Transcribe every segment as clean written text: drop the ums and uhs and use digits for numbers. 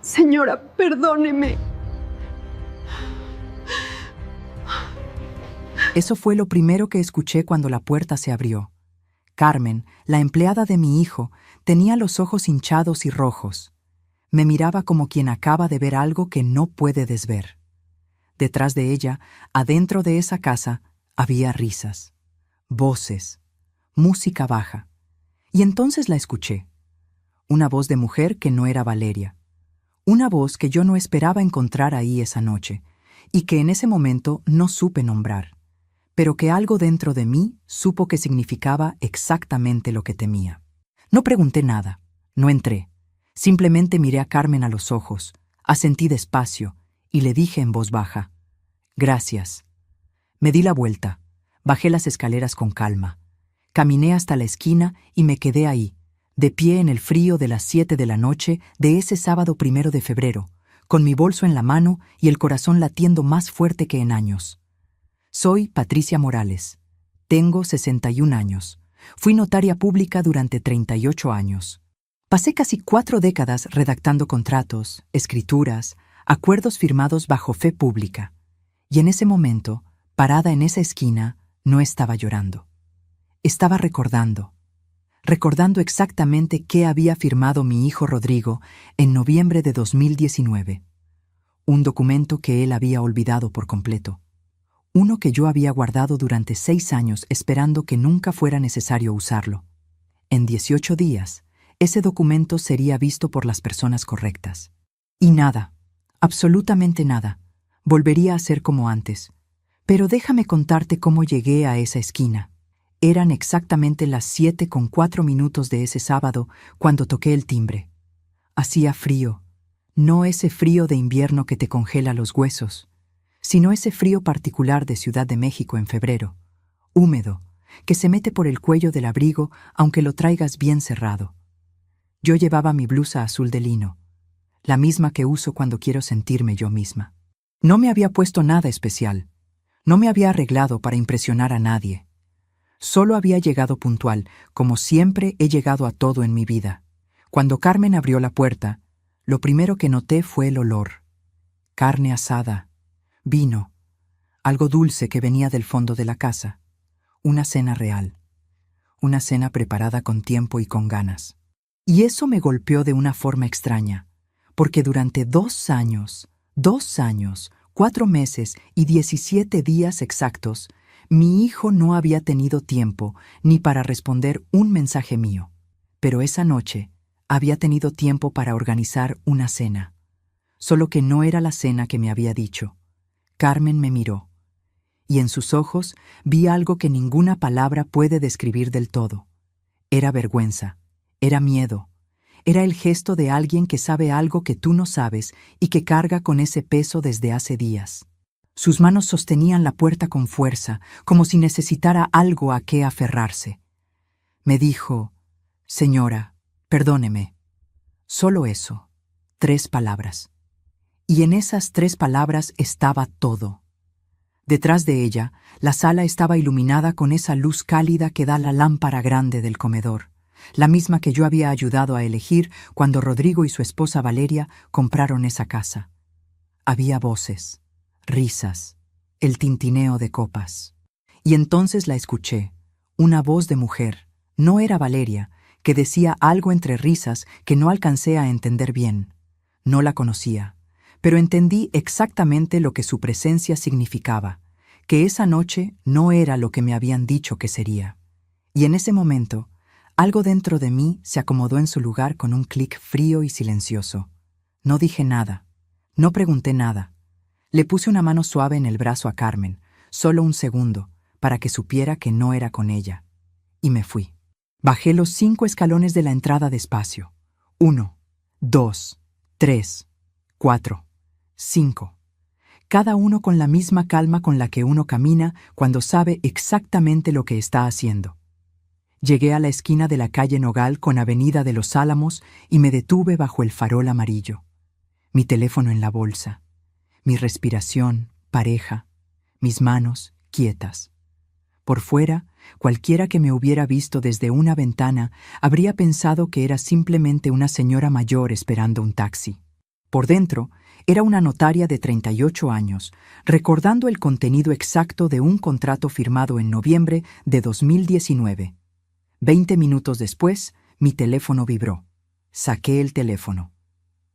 Señora, perdóneme. Eso fue lo primero que escuché cuando la puerta se abrió. Carmen, la empleada de mi hijo, tenía los ojos hinchados y rojos. Me miraba como quien acaba de ver algo que no puede desver. Detrás de ella, adentro de esa casa, había risas, voces, música baja. Y entonces la escuché. Una voz de mujer que no era Valeria. Una voz que yo no esperaba encontrar ahí esa noche, y que en ese momento no supe nombrar, pero que algo dentro de mí supo que significaba exactamente lo que temía. No pregunté nada, no entré. Simplemente miré a Carmen a los ojos, asentí despacio, y le dije en voz baja: «Gracias». Me di la vuelta, bajé las escaleras con calma, caminé hasta la esquina y me quedé ahí, de pie en el frío de las 7 de la noche de ese sábado 1 de febrero, con mi bolso en la mano y el corazón latiendo más fuerte que en años. Soy Patricia Morales. Tengo 61 años. Fui notaria pública durante 38 años. Pasé casi 4 décadas redactando contratos, escrituras, acuerdos firmados bajo fe pública. Y en ese momento, parada en esa esquina, no estaba llorando. Estaba recordando exactamente qué había firmado mi hijo Rodrigo en noviembre de 2019. Un documento que él había olvidado por completo. Uno que yo había guardado durante 6 años esperando que nunca fuera necesario usarlo. En 18 días, ese documento sería visto por las personas correctas. Y nada, absolutamente nada, volvería a ser como antes. Pero déjame contarte cómo llegué a esa esquina. Eran exactamente las 7:04 de ese sábado cuando toqué el timbre. Hacía frío, no ese frío de invierno que te congela los huesos, sino ese frío particular de Ciudad de México en febrero, húmedo, que se mete por el cuello del abrigo aunque lo traigas bien cerrado. Yo llevaba mi blusa azul de lino, la misma que uso cuando quiero sentirme yo misma. No me había puesto nada especial, no me había arreglado para impresionar a nadie. Solo había llegado puntual, como siempre he llegado a todo en mi vida. Cuando Carmen abrió la puerta, lo primero que noté fue el olor. Carne asada, vino, algo dulce que venía del fondo de la casa. Una cena real. Una cena preparada con tiempo y con ganas. Y eso me golpeó de una forma extraña, porque durante 2 años, 4 meses y 17 días exactos, mi hijo no había tenido tiempo ni para responder un mensaje mío, pero esa noche había tenido tiempo para organizar una cena. Solo que no era la cena que me había dicho. Carmen me miró, y en sus ojos vi algo que ninguna palabra puede describir del todo. Era vergüenza, era miedo, era el gesto de alguien que sabe algo que tú no sabes y que carga con ese peso desde hace días. Sus manos sostenían la puerta con fuerza, como si necesitara algo a qué aferrarse. Me dijo: «Señora, perdóneme». Solo eso, 3 palabras. Y en esas 3 palabras estaba todo. Detrás de ella, la sala estaba iluminada con esa luz cálida que da la lámpara grande del comedor, la misma que yo había ayudado a elegir cuando Rodrigo y su esposa Valeria compraron esa casa. Había voces, risas, el tintineo de copas. Y entonces la escuché, una voz de mujer, no era Valeria, que decía algo entre risas que no alcancé a entender bien. No la conocía, pero entendí exactamente lo que su presencia significaba, que esa noche no era lo que me habían dicho que sería. Y en ese momento, algo dentro de mí se acomodó en su lugar con un clic frío y silencioso. No dije nada, no pregunté nada. Le puse una mano suave en el brazo a Carmen, solo un segundo, para que supiera que no era con ella. Y me fui. Bajé los 5 escalones de la entrada despacio. 1, 2, 3, 4, 5. Cada uno con la misma calma con la que uno camina cuando sabe exactamente lo que está haciendo. Llegué a la esquina de la calle Nogal con Avenida de los Álamos y me detuve bajo el farol amarillo. Mi teléfono en la bolsa. Mi respiración, pareja, mis manos, quietas. Por fuera, cualquiera que me hubiera visto desde una ventana habría pensado que era simplemente una señora mayor esperando un taxi. Por dentro, era una notaria de 38 años, recordando el contenido exacto de un contrato firmado en noviembre de 2019. 20 minutos después, mi teléfono vibró. Saqué el teléfono.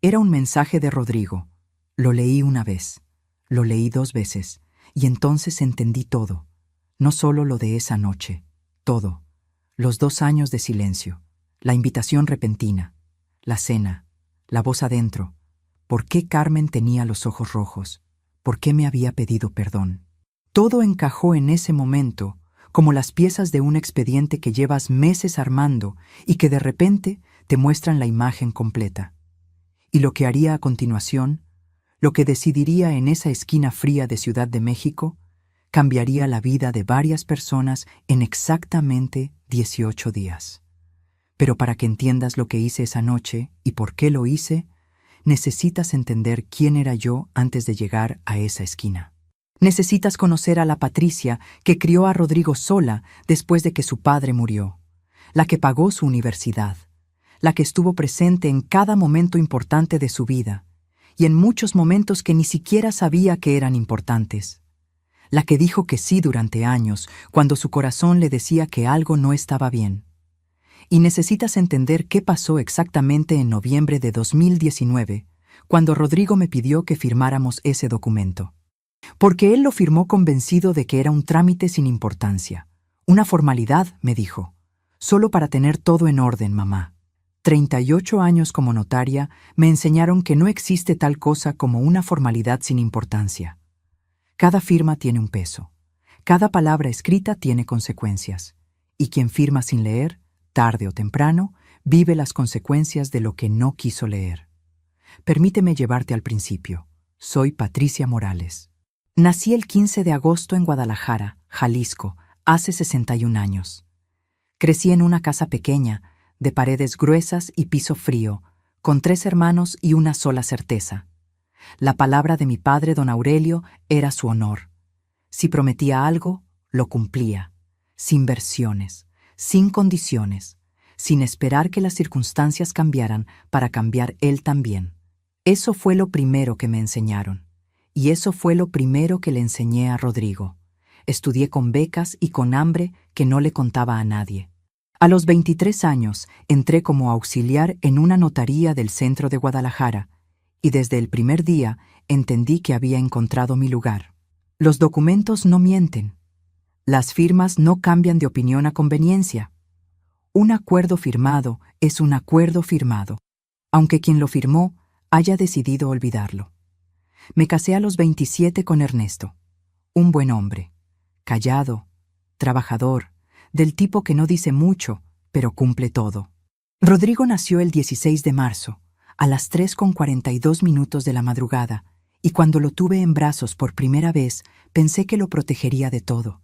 Era un mensaje de Rodrigo. Lo leí una vez, lo leí 2 veces, y entonces entendí todo. No solo lo de esa noche, todo. Los 2 años de silencio, la invitación repentina, la cena, la voz adentro. ¿Por qué Carmen tenía los ojos rojos? ¿Por qué me había pedido perdón? Todo encajó en ese momento, como las piezas de un expediente que llevas meses armando y que de repente te muestran la imagen completa. Y lo que haría a continuación, lo que decidiría en esa esquina fría de Ciudad de México, cambiaría la vida de varias personas en exactamente 18 días. Pero para que entiendas lo que hice esa noche y por qué lo hice, necesitas entender quién era yo antes de llegar a esa esquina. Necesitas conocer a la Patricia que crió a Rodrigo sola después de que su padre murió, la que pagó su universidad, la que estuvo presente en cada momento importante de su vida y en muchos momentos que ni siquiera sabía que eran importantes, la que dijo que sí durante años cuando su corazón le decía que algo no estaba bien. Y necesitas entender qué pasó exactamente en noviembre de 2019, cuando Rodrigo me pidió que firmáramos ese documento. Porque él lo firmó convencido de que era un trámite sin importancia. Una formalidad, me dijo. Solo para tener todo en orden, mamá. 38 años como notaria me enseñaron que no existe tal cosa como una formalidad sin importancia. Cada firma tiene un peso. Cada palabra escrita tiene consecuencias. Y quien firma sin leer, tarde o temprano, vive las consecuencias de lo que no quiso leer. Permíteme llevarte al principio. Soy Patricia Morales. Nací el 15 de agosto en Guadalajara, Jalisco, hace 61 años. Crecí en una casa pequeña, de paredes gruesas y piso frío, con 3 hermanos y una sola certeza. La palabra de mi padre, don Aurelio, era su honor. Si prometía algo, lo cumplía, sin versiones, sin condiciones, sin esperar que las circunstancias cambiaran para cambiar él también. Eso fue lo primero que me enseñaron. Y eso fue lo primero que le enseñé a Rodrigo. Estudié con becas y con hambre que no le contaba a nadie. A los 23 años entré como auxiliar en una notaría del centro de Guadalajara y desde el primer día entendí que había encontrado mi lugar. Los documentos no mienten. Las firmas no cambian de opinión a conveniencia. Un acuerdo firmado es un acuerdo firmado, aunque quien lo firmó haya decidido olvidarlo. Me casé a los 27 con Ernesto, un buen hombre, callado, trabajador, del tipo que no dice mucho, pero cumple todo. Rodrigo nació el 16 de marzo, a las 3:42 de la madrugada, y cuando lo tuve en brazos por primera vez, pensé que lo protegería de todo.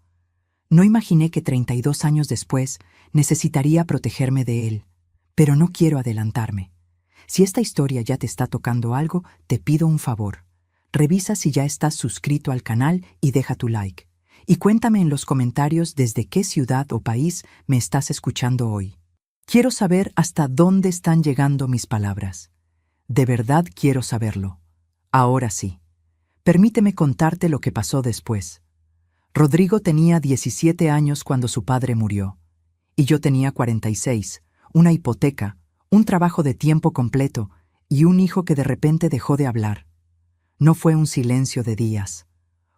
No imaginé que 32 años después necesitaría protegerme de él, pero no quiero adelantarme. Si esta historia ya te está tocando algo, te pido un favor. Revisa si ya estás suscrito al canal y deja tu like. Y cuéntame en los comentarios desde qué ciudad o país me estás escuchando hoy. Quiero saber hasta dónde están llegando mis palabras. De verdad quiero saberlo. Ahora sí. Permíteme contarte lo que pasó después. Rodrigo tenía 17 años cuando su padre murió, y yo tenía 46, una hipoteca, un trabajo de tiempo completo y un hijo que de repente dejó de hablar. No fue un silencio de días,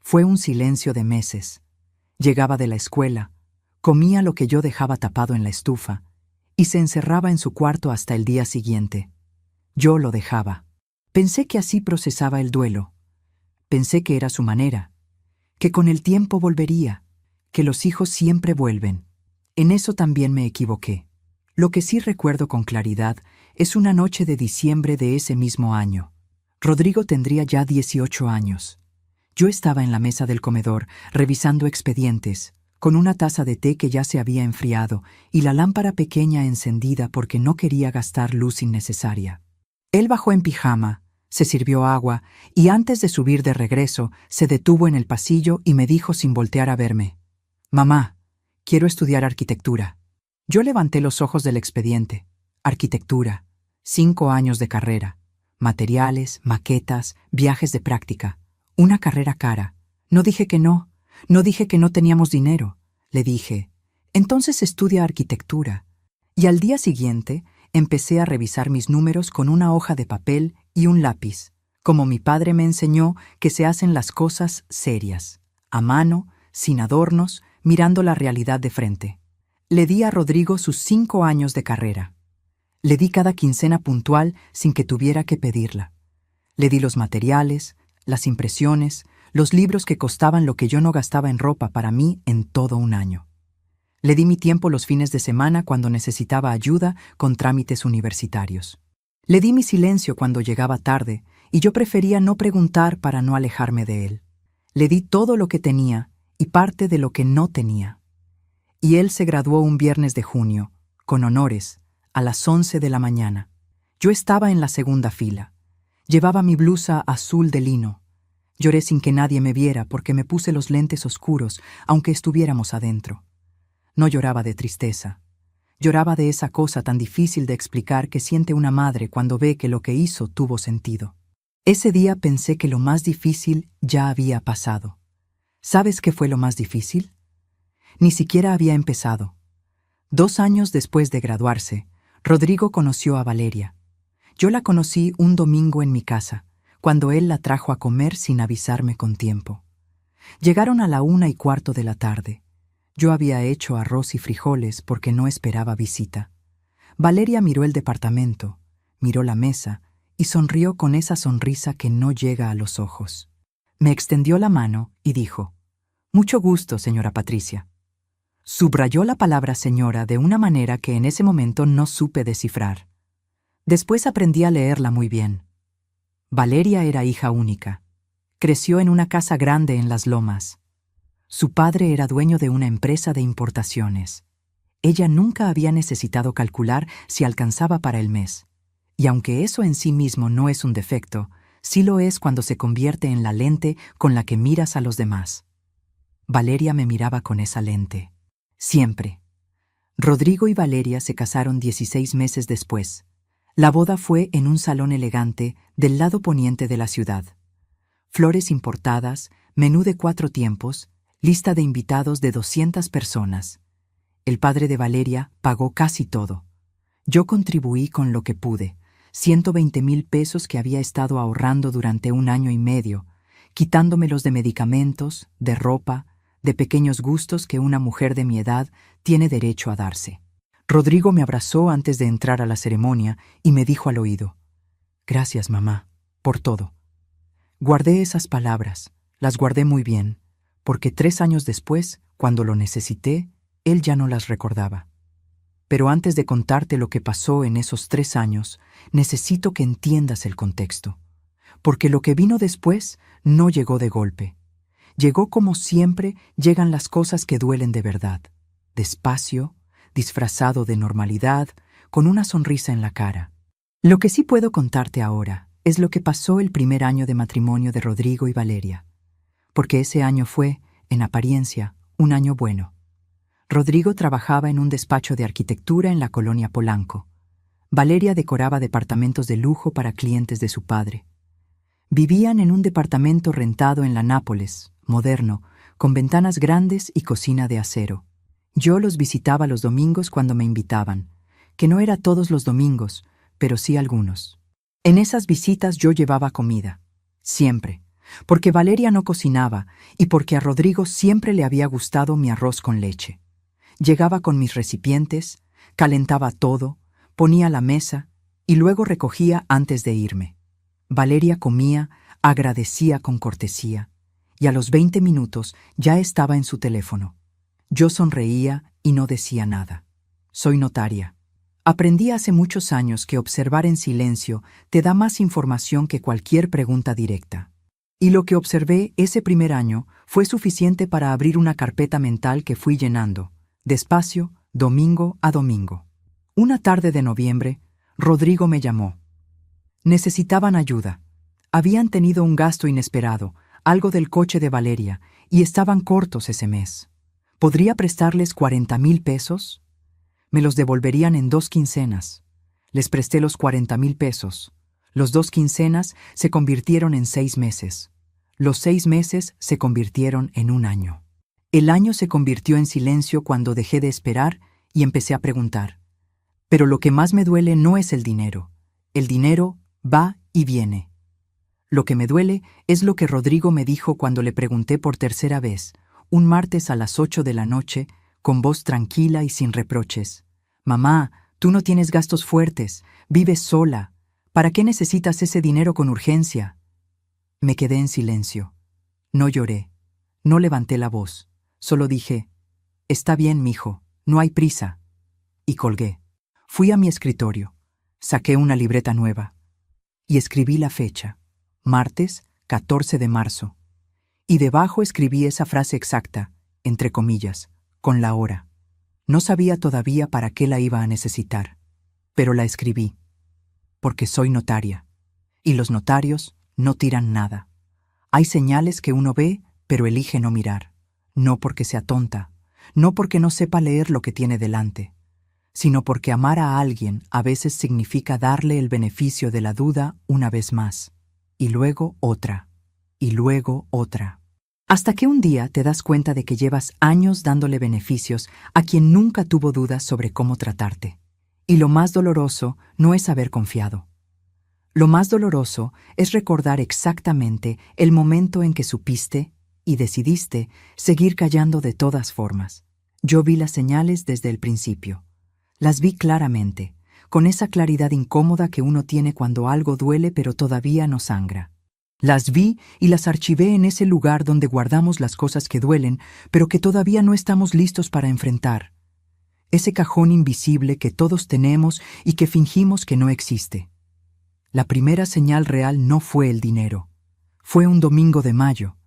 fue un silencio de meses. Llegaba de la escuela, comía lo que yo dejaba tapado en la estufa y se encerraba en su cuarto hasta el día siguiente. Yo lo dejaba. Pensé que así procesaba el duelo. Pensé que era su manera, que con el tiempo volvería, que los hijos siempre vuelven. En eso también me equivoqué. Lo que sí recuerdo con claridad es una noche de diciembre de ese mismo año. Rodrigo tendría ya 18 años. Yo estaba en la mesa del comedor, revisando expedientes, con una taza de té que ya se había enfriado y la lámpara pequeña encendida porque no quería gastar luz innecesaria. Él bajó en pijama, se sirvió agua y antes de subir de regreso se detuvo en el pasillo y me dijo sin voltear a verme: «Mamá, quiero estudiar arquitectura». Yo levanté los ojos del expediente. Arquitectura, 5 años de carrera, materiales, maquetas, viajes de práctica, una carrera cara. No dije que no, no dije que no teníamos dinero. Le dije, entonces estudia arquitectura. Y al día siguiente empecé a revisar mis números con una hoja de papel y un lápiz, como mi padre me enseñó que se hacen las cosas serias, a mano, sin adornos, mirando la realidad de frente. Le di a Rodrigo sus 5 años de carrera. Le di cada quincena puntual sin que tuviera que pedirla. Le di los materiales, las impresiones, los libros que costaban lo que yo no gastaba en ropa para mí en todo un año. Le di mi tiempo los fines de semana cuando necesitaba ayuda con trámites universitarios. Le di mi silencio cuando llegaba tarde y yo prefería no preguntar para no alejarme de él. Le di todo lo que tenía y parte de lo que no tenía. Y él se graduó un viernes de junio, con honores, a las 11 de la mañana. Yo estaba en la segunda fila. Llevaba mi blusa azul de lino. Lloré sin que nadie me viera porque me puse los lentes oscuros, aunque estuviéramos adentro. No lloraba de tristeza. Lloraba de esa cosa tan difícil de explicar que siente una madre cuando ve que lo que hizo tuvo sentido. Ese día pensé que lo más difícil ya había pasado. ¿Sabes qué fue lo más difícil? Ni siquiera había empezado. 2 años después de graduarse, Rodrigo conoció a Valeria. Yo la conocí un domingo en mi casa, cuando él la trajo a comer sin avisarme con tiempo. Llegaron a la 1:15 de la tarde. Yo había hecho arroz y frijoles porque no esperaba visita. Valeria miró el departamento, miró la mesa y sonrió con esa sonrisa que no llega a los ojos. Me extendió la mano y dijo, «Mucho gusto, señora Patricia». Subrayó la palabra señora de una manera que en ese momento no supe descifrar. Después aprendí a leerla muy bien. Valeria era hija única. Creció en una casa grande en Las Lomas. Su padre era dueño de una empresa de importaciones. Ella nunca había necesitado calcular si alcanzaba para el mes. Y aunque eso en sí mismo no es un defecto, sí lo es cuando se convierte en la lente con la que miras a los demás. Valeria me miraba con esa lente. Siempre. Rodrigo y Valeria se casaron 16 meses después. La boda fue en un salón elegante del lado poniente de la ciudad. Flores importadas, menú de 4 tiempos, lista de invitados de 200 personas. El padre de Valeria pagó casi todo. Yo contribuí con lo que pude, 120,000 pesos que había estado ahorrando durante 1 año y medio, quitándomelos de medicamentos, de ropa, de pequeños gustos que una mujer de mi edad tiene derecho a darse. Rodrigo me abrazó antes de entrar a la ceremonia y me dijo al oído, «Gracias, mamá, por todo». Guardé esas palabras, las guardé muy bien, porque 3 años después, cuando lo necesité, él ya no las recordaba. Pero antes de contarte lo que pasó en esos 3 años, necesito que entiendas el contexto, porque lo que vino después no llegó de golpe. Llegó como siempre llegan las cosas que duelen de verdad, despacio, disfrazado de normalidad, con una sonrisa en la cara. Lo que sí puedo contarte ahora es lo que pasó el primer año de matrimonio de Rodrigo y Valeria, porque ese año fue, en apariencia, un año bueno. Rodrigo trabajaba en un despacho de arquitectura en la colonia Polanco. Valeria decoraba departamentos de lujo para clientes de su padre. Vivían en un departamento rentado en la Nápoles, moderno, con ventanas grandes y cocina de acero. Yo los visitaba los domingos cuando me invitaban, que no era todos los domingos, pero sí algunos. En esas visitas yo llevaba comida, siempre, porque Valeria no cocinaba y porque a Rodrigo siempre le había gustado mi arroz con leche. Llegaba con mis recipientes, calentaba todo, ponía la mesa y luego recogía antes de irme. Valeria comía, agradecía con cortesía, y a los 20 minutos ya estaba en su teléfono. Yo sonreía y no decía nada. Soy notaria. Aprendí hace muchos años que observar en silencio te da más información que cualquier pregunta directa. Y lo que observé ese primer año fue suficiente para abrir una carpeta mental que fui llenando, despacio, domingo a domingo. Una tarde de noviembre, Rodrigo me llamó. Necesitaban ayuda. Habían tenido un gasto inesperado, algo del coche de Valeria, y estaban cortos ese mes. ¿Podría prestarles 40,000 pesos? Me los devolverían en 2 quincenas. Les presté los 40,000 pesos. Los 2 quincenas se convirtieron en 6 meses. Los 6 meses se convirtieron en un año. El año se convirtió en silencio cuando dejé de esperar y empecé a preguntar. Pero lo que más me duele no es el dinero. El dinero va y viene. Lo que me duele es lo que Rodrigo me dijo cuando le pregunté por tercera vez, un martes a las 8 de la noche, con voz tranquila y sin reproches. Mamá, tú no tienes gastos fuertes, vives sola. ¿Para qué necesitas ese dinero con urgencia? Me quedé en silencio. No lloré. No levanté la voz. Solo dije, está bien, mijo, no hay prisa. Y colgué. Fui a mi escritorio. Saqué una libreta nueva. Y escribí la fecha. Martes, 14 de marzo. Y debajo escribí esa frase exacta, entre comillas, con la hora. No sabía todavía para qué la iba a necesitar. Pero la escribí. Porque soy notaria. Y los notarios no tiran nada. Hay señales que uno ve, pero elige no mirar. No porque sea tonta, no porque no sepa leer lo que tiene delante, sino porque amar a alguien a veces significa darle el beneficio de la duda una vez más, y luego otra, y luego otra. Hasta que un día te das cuenta de que llevas años dándole beneficios a quien nunca tuvo dudas sobre cómo tratarte. Y lo más doloroso no es haber confiado. Lo más doloroso es recordar exactamente el momento en que supiste y decidiste seguir callando de todas formas. Yo vi las señales desde el principio. Las vi claramente, con esa claridad incómoda que uno tiene cuando algo duele pero todavía no sangra. Las vi y las archivé en ese lugar donde guardamos las cosas que duelen, pero que todavía no estamos listos para enfrentar. Ese cajón invisible que todos tenemos y que fingimos que no existe. La primera señal real no fue el dinero. Fue un domingo de mayo,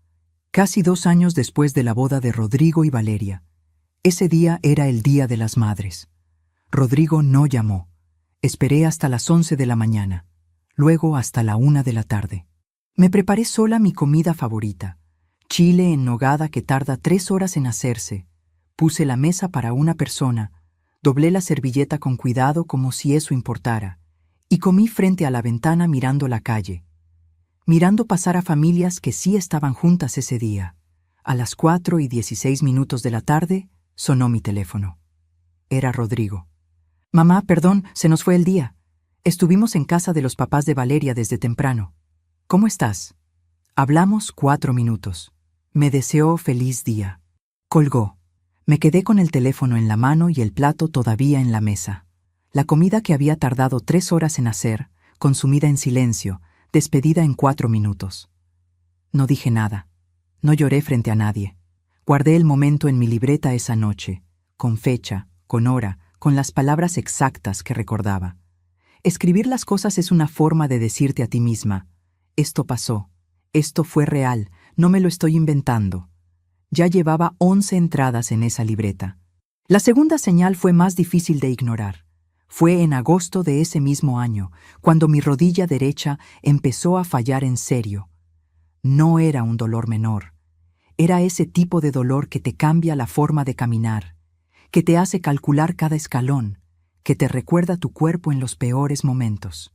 casi 2 años después de la boda de Rodrigo y Valeria. Ese día era el Día de las Madres. Rodrigo no llamó. Esperé hasta las 11 de la mañana, luego hasta la 1 de la tarde. Me preparé sola mi comida favorita, chile en nogada que tarda 3 horas en hacerse. Puse la mesa para una persona, doblé la servilleta con cuidado como si eso importara, y comí frente a la ventana mirando la calle, mirando pasar a familias que sí estaban juntas ese día. A las 4:16 de la tarde sonó mi teléfono. Era Rodrigo. Mamá, perdón, se nos fue el día. Estuvimos en casa de los papás de Valeria desde temprano. ¿Cómo estás? Hablamos 4 minutos. Me deseó feliz día. Colgó. Me quedé con el teléfono en la mano y el plato todavía en la mesa. La comida que había tardado 3 horas en hacer, consumida en silencio, despedida en 4 minutos. No dije nada. No lloré frente a nadie. Guardé el momento en mi libreta esa noche, con fecha, con hora, con las palabras exactas que recordaba. Escribir las cosas es una forma de decirte a ti misma, esto pasó, esto fue real, no me lo estoy inventando. Ya llevaba 11 entradas en esa libreta. La segunda señal fue más difícil de ignorar. Fue en agosto de ese mismo año, cuando mi rodilla derecha empezó a fallar en serio. No era un dolor menor. Era ese tipo de dolor que te cambia la forma de caminar, que te hace calcular cada escalón, que te recuerda tu cuerpo en los peores momentos.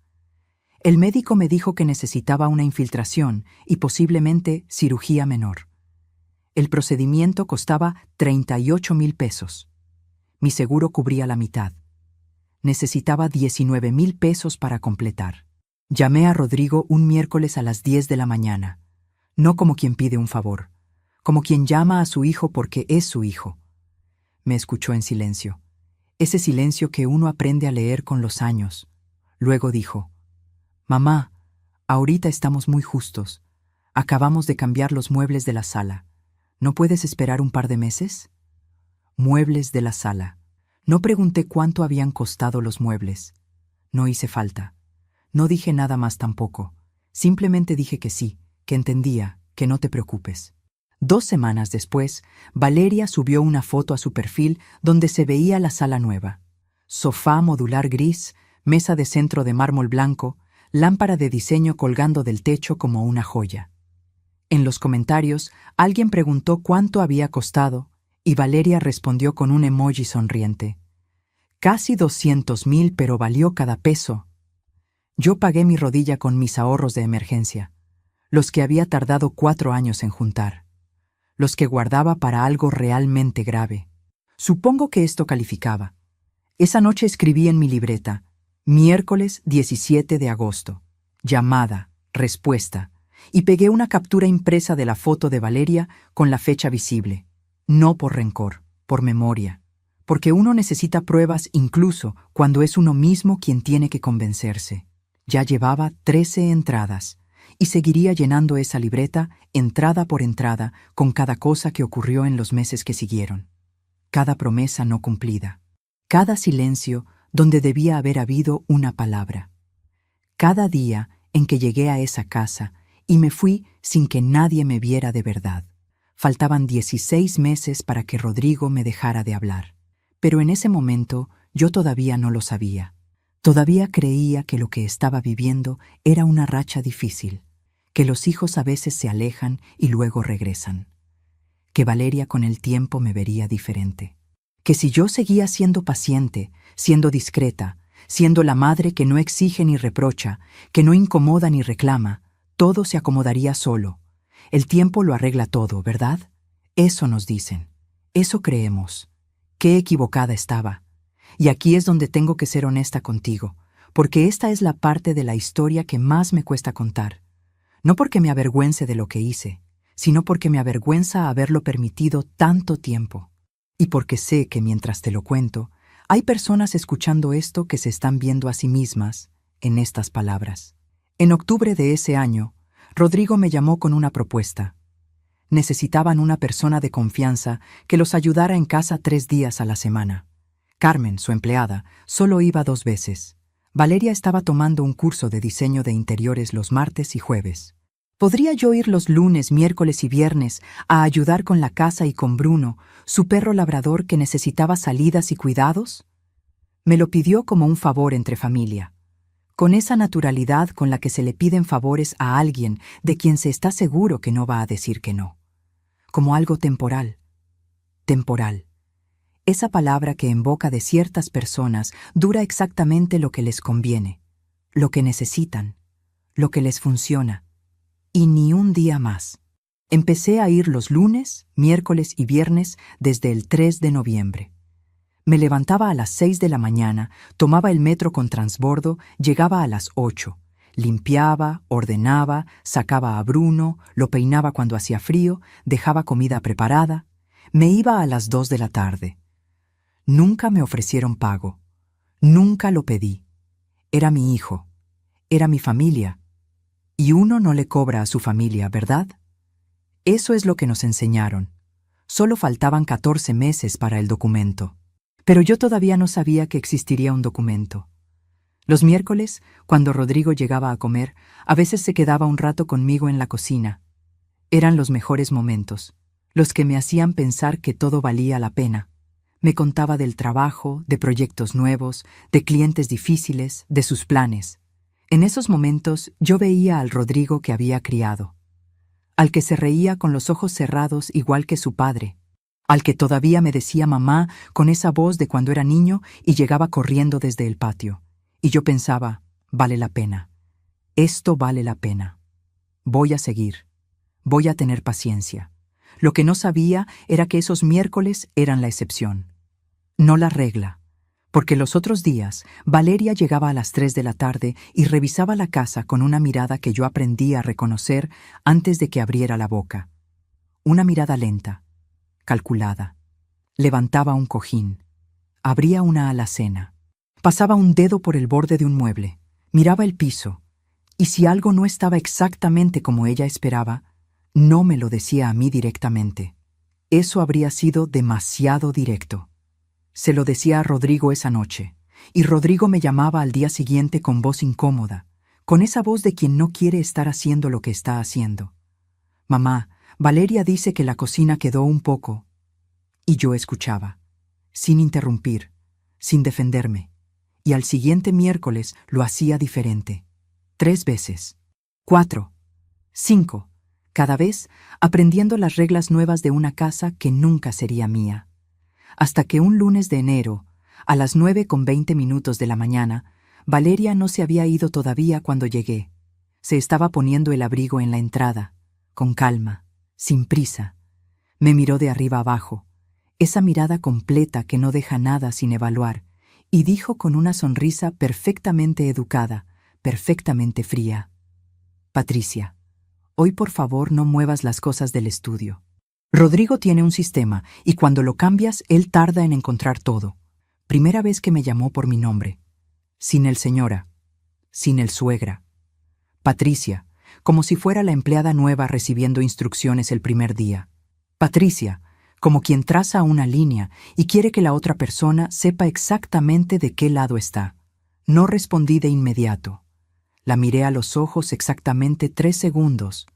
El médico me dijo que necesitaba una infiltración y posiblemente cirugía menor. El procedimiento costaba 38,000 pesos. Mi seguro cubría la mitad. Necesitaba 19,000 pesos para completar. Llamé a Rodrigo un miércoles a las 10 de la mañana, no como quien pide un favor, como quien llama a su hijo porque es su hijo. Me escuchó en silencio, ese silencio que uno aprende a leer con los años. Luego dijo, «Mamá, ahorita estamos muy justos. Acabamos de cambiar los muebles de la sala. ¿No puedes esperar un par de meses?» Muebles de la sala. No pregunté cuánto habían costado los muebles. No hice falta. No dije nada más tampoco. Simplemente dije que sí, que entendía, que no te preocupes. 2 semanas después, Valeria subió una foto a su perfil donde se veía la sala nueva. Sofá modular gris, mesa de centro de mármol blanco, lámpara de diseño colgando del techo como una joya. En los comentarios, alguien preguntó cuánto había costado y Valeria respondió con un emoji sonriente. «Casi 200,000, pero valió cada peso». Yo pagué mi rodilla con mis ahorros de emergencia, los que había tardado 4 años en juntar, los que guardaba para algo realmente grave. Supongo que esto calificaba. Esa noche escribí en mi libreta, miércoles 17 de agosto, llamada, respuesta, y pegué una captura impresa de la foto de Valeria con la fecha visible. No por rencor, por memoria, porque uno necesita pruebas incluso cuando es uno mismo quien tiene que convencerse. Ya llevaba 13 entradas, y seguiría llenando esa libreta, entrada por entrada, con cada cosa que ocurrió en los meses que siguieron. Cada promesa no cumplida. Cada silencio donde debía haber habido una palabra. Cada día en que llegué a esa casa y me fui sin que nadie me viera de verdad. Faltaban 16 meses para que Rodrigo me dejara de hablar. Pero en ese momento yo todavía no lo sabía. Todavía creía que lo que estaba viviendo era una racha difícil, que los hijos a veces se alejan y luego regresan, que Valeria con el tiempo me vería diferente, que si yo seguía siendo paciente, siendo discreta, siendo la madre que no exige ni reprocha, que no incomoda ni reclama, todo se acomodaría solo. El tiempo lo arregla todo, ¿verdad? Eso nos dicen, eso creemos. Qué equivocada estaba. Y aquí es donde tengo que ser honesta contigo, porque esta es la parte de la historia que más me cuesta contar. No porque me avergüence de lo que hice, sino porque me avergüenza haberlo permitido tanto tiempo. Y porque sé que mientras te lo cuento, hay personas escuchando esto que se están viendo a sí mismas en estas palabras. En octubre de ese año, Rodrigo me llamó con una propuesta. Necesitaban una persona de confianza que los ayudara en casa 3 días a la semana. Carmen, su empleada, solo iba 2 veces. Valeria estaba tomando un curso de diseño de interiores los martes y jueves. ¿Podría yo ir los lunes, miércoles y viernes a ayudar con la casa y con Bruno, su perro labrador que necesitaba salidas y cuidados? Me lo pidió como un favor entre familia, con esa naturalidad con la que se le piden favores a alguien de quien se está seguro que no va a decir que no. Como algo temporal. Temporal. Esa palabra que en boca de ciertas personas dura exactamente lo que les conviene, lo que necesitan, lo que les funciona. Y ni un día más. Empecé a ir los lunes, miércoles y viernes desde el 3 de noviembre. Me levantaba a las 6 de la mañana, tomaba el metro con transbordo, llegaba a las 8. Limpiaba, ordenaba, sacaba a Bruno, lo peinaba cuando hacía frío, dejaba comida preparada. Me iba a las 2 de la tarde. Nunca me ofrecieron pago. Nunca lo pedí. Era mi hijo. Era mi familia. Y uno no le cobra a su familia, ¿verdad? Eso es lo que nos enseñaron. Solo faltaban 14 meses para el documento. Pero yo todavía no sabía que existiría un documento. Los miércoles, cuando Rodrigo llegaba a comer, a veces se quedaba un rato conmigo en la cocina. Eran los mejores momentos, los que me hacían pensar que todo valía la pena. Me contaba del trabajo, de proyectos nuevos, de clientes difíciles, de sus planes. En esos momentos yo veía al Rodrigo que había criado, al que se reía con los ojos cerrados igual que su padre, al que todavía me decía mamá con esa voz de cuando era niño y llegaba corriendo desde el patio. Y yo pensaba, vale la pena. Esto vale la pena. Voy a seguir. Voy a tener paciencia. Lo que no sabía era que esos miércoles eran la excepción, no la regla, porque los otros días Valeria llegaba a las 3 de la tarde y revisaba la casa con una mirada que yo aprendí a reconocer antes de que abriera la boca. Una mirada lenta, calculada. Levantaba un cojín, abría una alacena, pasaba un dedo por el borde de un mueble, miraba el piso, y si algo no estaba exactamente como ella esperaba, no me lo decía a mí directamente. Eso habría sido demasiado directo. Se lo decía a Rodrigo esa noche, y Rodrigo me llamaba al día siguiente con voz incómoda, con esa voz de quien no quiere estar haciendo lo que está haciendo. Mamá, Valeria dice que la cocina quedó un poco. Y yo escuchaba, sin interrumpir, sin defenderme, y al siguiente miércoles lo hacía diferente. 3 veces, 4, 5, cada vez aprendiendo las reglas nuevas de una casa que nunca sería mía. Hasta que un lunes de enero, a las 9:20 de la mañana, Valeria no se había ido todavía cuando llegué. Se estaba poniendo el abrigo en la entrada, con calma, sin prisa. Me miró de arriba abajo, esa mirada completa que no deja nada sin evaluar, y dijo con una sonrisa perfectamente educada, perfectamente fría: Patricia, hoy por favor no muevas las cosas del estudio. Rodrigo tiene un sistema, y cuando lo cambias, él tarda en encontrar todo. Primera vez que me llamó por mi nombre. Sin el señora, sin el suegra. Patricia, como si fuera la empleada nueva recibiendo instrucciones el primer día. Patricia, como quien traza una línea y quiere que la otra persona sepa exactamente de qué lado está. No respondí de inmediato. La miré a los ojos exactamente 3 segundos.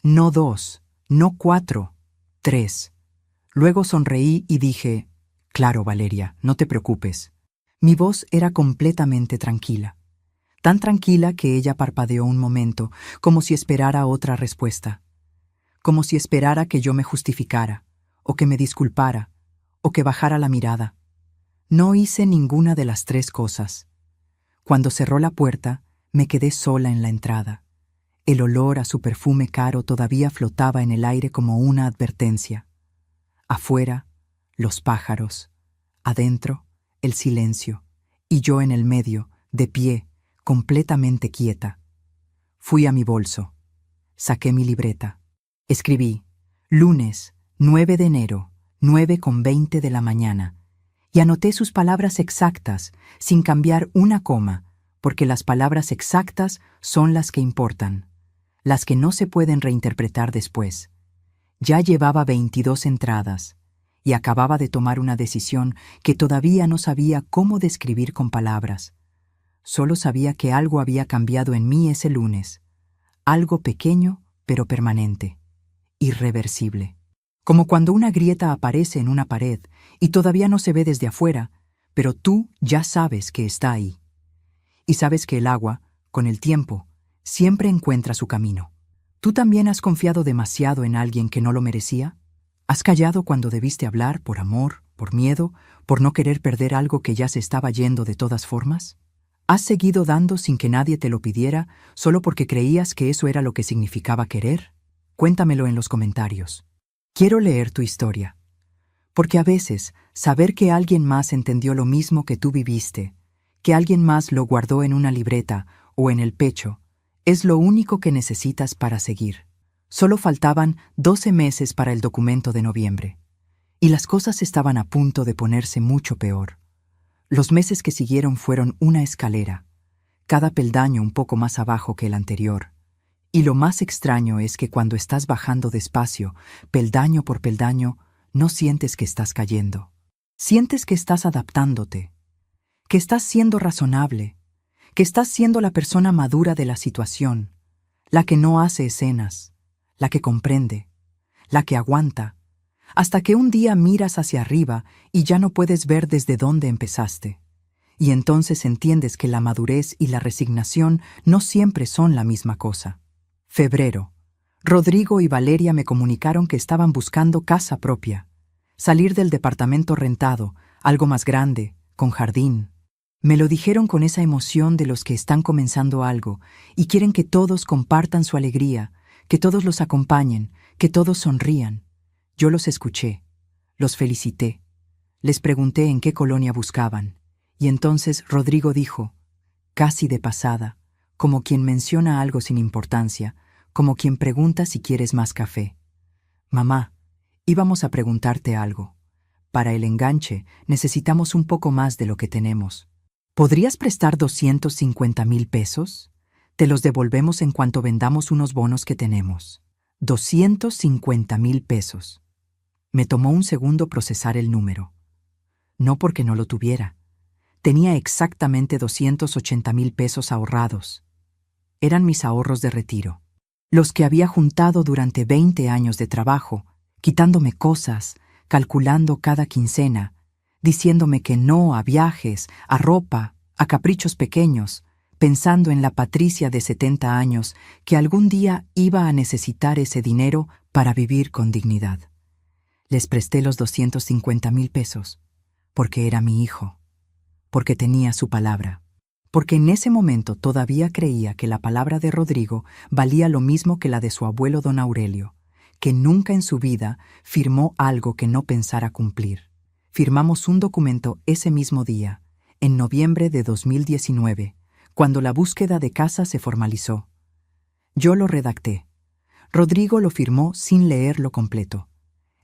No 2, no 4, 3. Luego sonreí y dije: Claro, Valeria, no te preocupes. Mi voz era completamente tranquila. Tan tranquila que ella parpadeó un momento, como si esperara otra respuesta. Como si esperara que yo me justificara, o que me disculpara, o que bajara la mirada. No hice ninguna de las 3 cosas. Cuando cerró la puerta, me quedé sola en la entrada. El olor a su perfume caro todavía flotaba en el aire como una advertencia. Afuera, los pájaros. Adentro, el silencio. Y yo en el medio, de pie, completamente quieta. Fui a mi bolso. Saqué mi libreta. Escribí: lunes, 9 de enero, 9:20 de la mañana. Y anoté sus palabras exactas, sin cambiar una coma, porque las palabras exactas son las que importan, las que no se pueden reinterpretar después. Ya llevaba 22 entradas, y acababa de tomar una decisión que todavía no sabía cómo describir con palabras. Solo sabía que algo había cambiado en mí ese lunes. Algo pequeño, pero permanente. Irreversible. Como cuando una grieta aparece en una pared y todavía no se ve desde afuera, pero tú ya sabes que está ahí. Y sabes que el agua, con el tiempo, siempre encuentra su camino. ¿Tú también has confiado demasiado en alguien que no lo merecía? ¿Has callado cuando debiste hablar por amor, por miedo, por no querer perder algo que ya se estaba yendo de todas formas? ¿Has seguido dando sin que nadie te lo pidiera solo porque creías que eso era lo que significaba querer? Cuéntamelo en los comentarios. Quiero leer tu historia. Porque a veces, saber que alguien más entendió lo mismo que tú viviste, que alguien más lo guardó en una libreta o en el pecho, es lo único que necesitas para seguir. Solo faltaban 12 meses para el documento de noviembre. Y las cosas estaban a punto de ponerse mucho peor. Los meses que siguieron fueron una escalera, cada peldaño un poco más abajo que el anterior. Y lo más extraño es que cuando estás bajando despacio, peldaño por peldaño, no sientes que estás cayendo. Sientes que estás adaptándote, que estás siendo razonable, que estás siendo la persona madura de la situación, la que no hace escenas, la que comprende, la que aguanta, hasta que un día miras hacia arriba y ya no puedes ver desde dónde empezaste. Y entonces entiendes que la madurez y la resignación no siempre son la misma cosa. Febrero. Rodrigo y Valeria me comunicaron que estaban buscando casa propia. Salir del departamento rentado, algo más grande, con jardín. Me lo dijeron con esa emoción de los que están comenzando algo y quieren que todos compartan su alegría, que todos los acompañen, que todos sonrían. Yo los escuché, los felicité, les pregunté en qué colonia buscaban, y entonces Rodrigo dijo, casi de pasada, como quien menciona algo sin importancia, como quien pregunta si quieres más café. Mamá, íbamos a preguntarte algo. Para el enganche necesitamos un poco más de lo que tenemos. ¿Podrías prestar 250,000 pesos? Te los devolvemos en cuanto vendamos unos bonos que tenemos. 250,000 pesos. Me tomó un segundo procesar el número. No porque no lo tuviera. Tenía exactamente 280,000 pesos ahorrados. Eran mis ahorros de retiro. Los que había juntado durante 20 años de trabajo, quitándome cosas, calculando cada quincena, diciéndome que no a viajes, a ropa, a caprichos pequeños, pensando en la Patricia de 70 años que algún día iba a necesitar ese dinero para vivir con dignidad. Les presté los 250,000 pesos, porque era mi hijo, porque tenía su palabra, porque en ese momento todavía creía que la palabra de Rodrigo valía lo mismo que la de su abuelo don Aurelio, que nunca en su vida firmó algo que no pensara cumplir. Firmamos un documento ese mismo día, en noviembre de 2019, cuando la búsqueda de casa se formalizó. Yo lo redacté. Rodrigo lo firmó sin leerlo completo.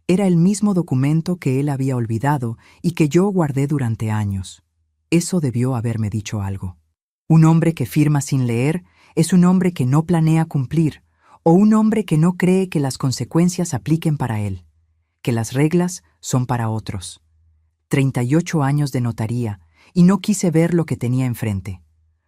Era el mismo documento que él había olvidado y que yo guardé durante años. Eso debió haberme dicho algo. Un hombre que firma sin leer es un hombre que no planea cumplir, o un hombre que no cree que las consecuencias apliquen para él, que las reglas son para otros. 38 años de notaría, y no quise ver lo que tenía enfrente.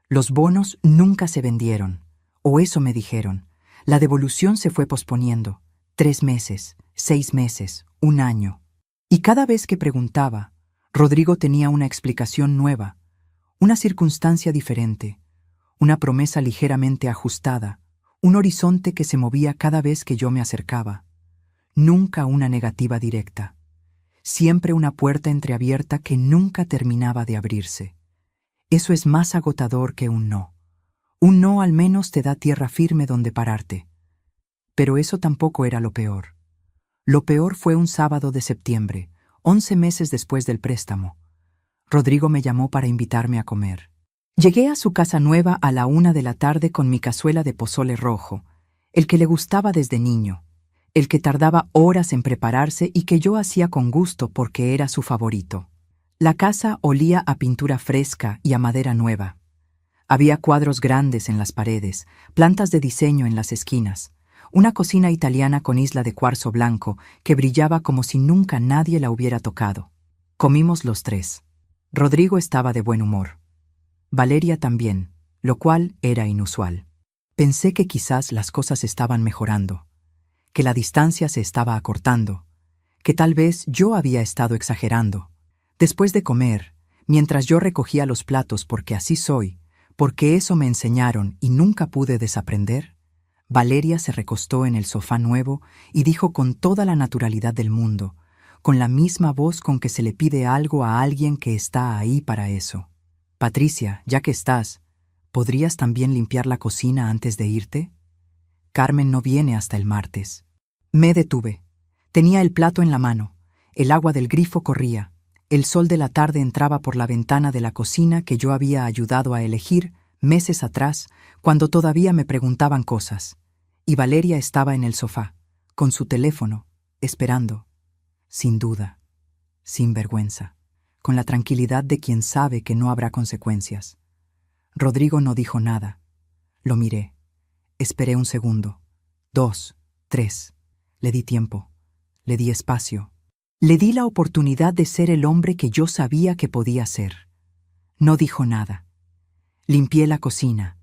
Los bonos nunca se vendieron, o eso me dijeron. La devolución se fue posponiendo. 3 meses, 6 meses, 1 año. Y cada vez que preguntaba, Rodrigo tenía una explicación nueva, una circunstancia diferente, una promesa ligeramente ajustada, un horizonte que se movía cada vez que yo me acercaba. Nunca una negativa directa. Siempre una puerta entreabierta que nunca terminaba de abrirse. Eso es más agotador que un no. Un no al menos te da tierra firme donde pararte. Pero eso tampoco era lo peor. Lo peor fue un sábado de septiembre, 11 meses después del préstamo. Rodrigo me llamó para invitarme a comer. Llegué a su casa nueva a la 1 de la tarde con mi cazuela de pozole rojo, el que le gustaba desde niño, el que tardaba horas en prepararse y que yo hacía con gusto porque era su favorito. La casa olía a pintura fresca y a madera nueva. Había cuadros grandes en las paredes, plantas de diseño en las esquinas, una cocina italiana con isla de cuarzo blanco que brillaba como si nunca nadie la hubiera tocado. Comimos los 3. Rodrigo estaba de buen humor. Valeria también, lo cual era inusual. Pensé que quizás las cosas estaban mejorando, que la distancia se estaba acortando, que tal vez yo había estado exagerando. Después de comer, mientras yo recogía los platos porque así soy, porque eso me enseñaron y nunca pude desaprender, Valeria se recostó en el sofá nuevo y dijo con toda la naturalidad del mundo, con la misma voz con que se le pide algo a alguien que está ahí para eso. Patricia, ya que estás, ¿podrías también limpiar la cocina antes de irte? Carmen no viene hasta el martes. Me detuve. Tenía el plato en la mano. El agua del grifo corría. El sol de la tarde entraba por la ventana de la cocina que yo había ayudado a elegir meses atrás, cuando todavía me preguntaban cosas. Y Valeria estaba en el sofá, con su teléfono, esperando. Sin duda, sin vergüenza, con la tranquilidad de quien sabe que no habrá consecuencias. Rodrigo no dijo nada. Lo miré. Esperé 1 segundo, 2, 3. Le di tiempo. Le di espacio. Le di la oportunidad de ser el hombre que yo sabía que podía ser. No dijo nada. Limpié la cocina.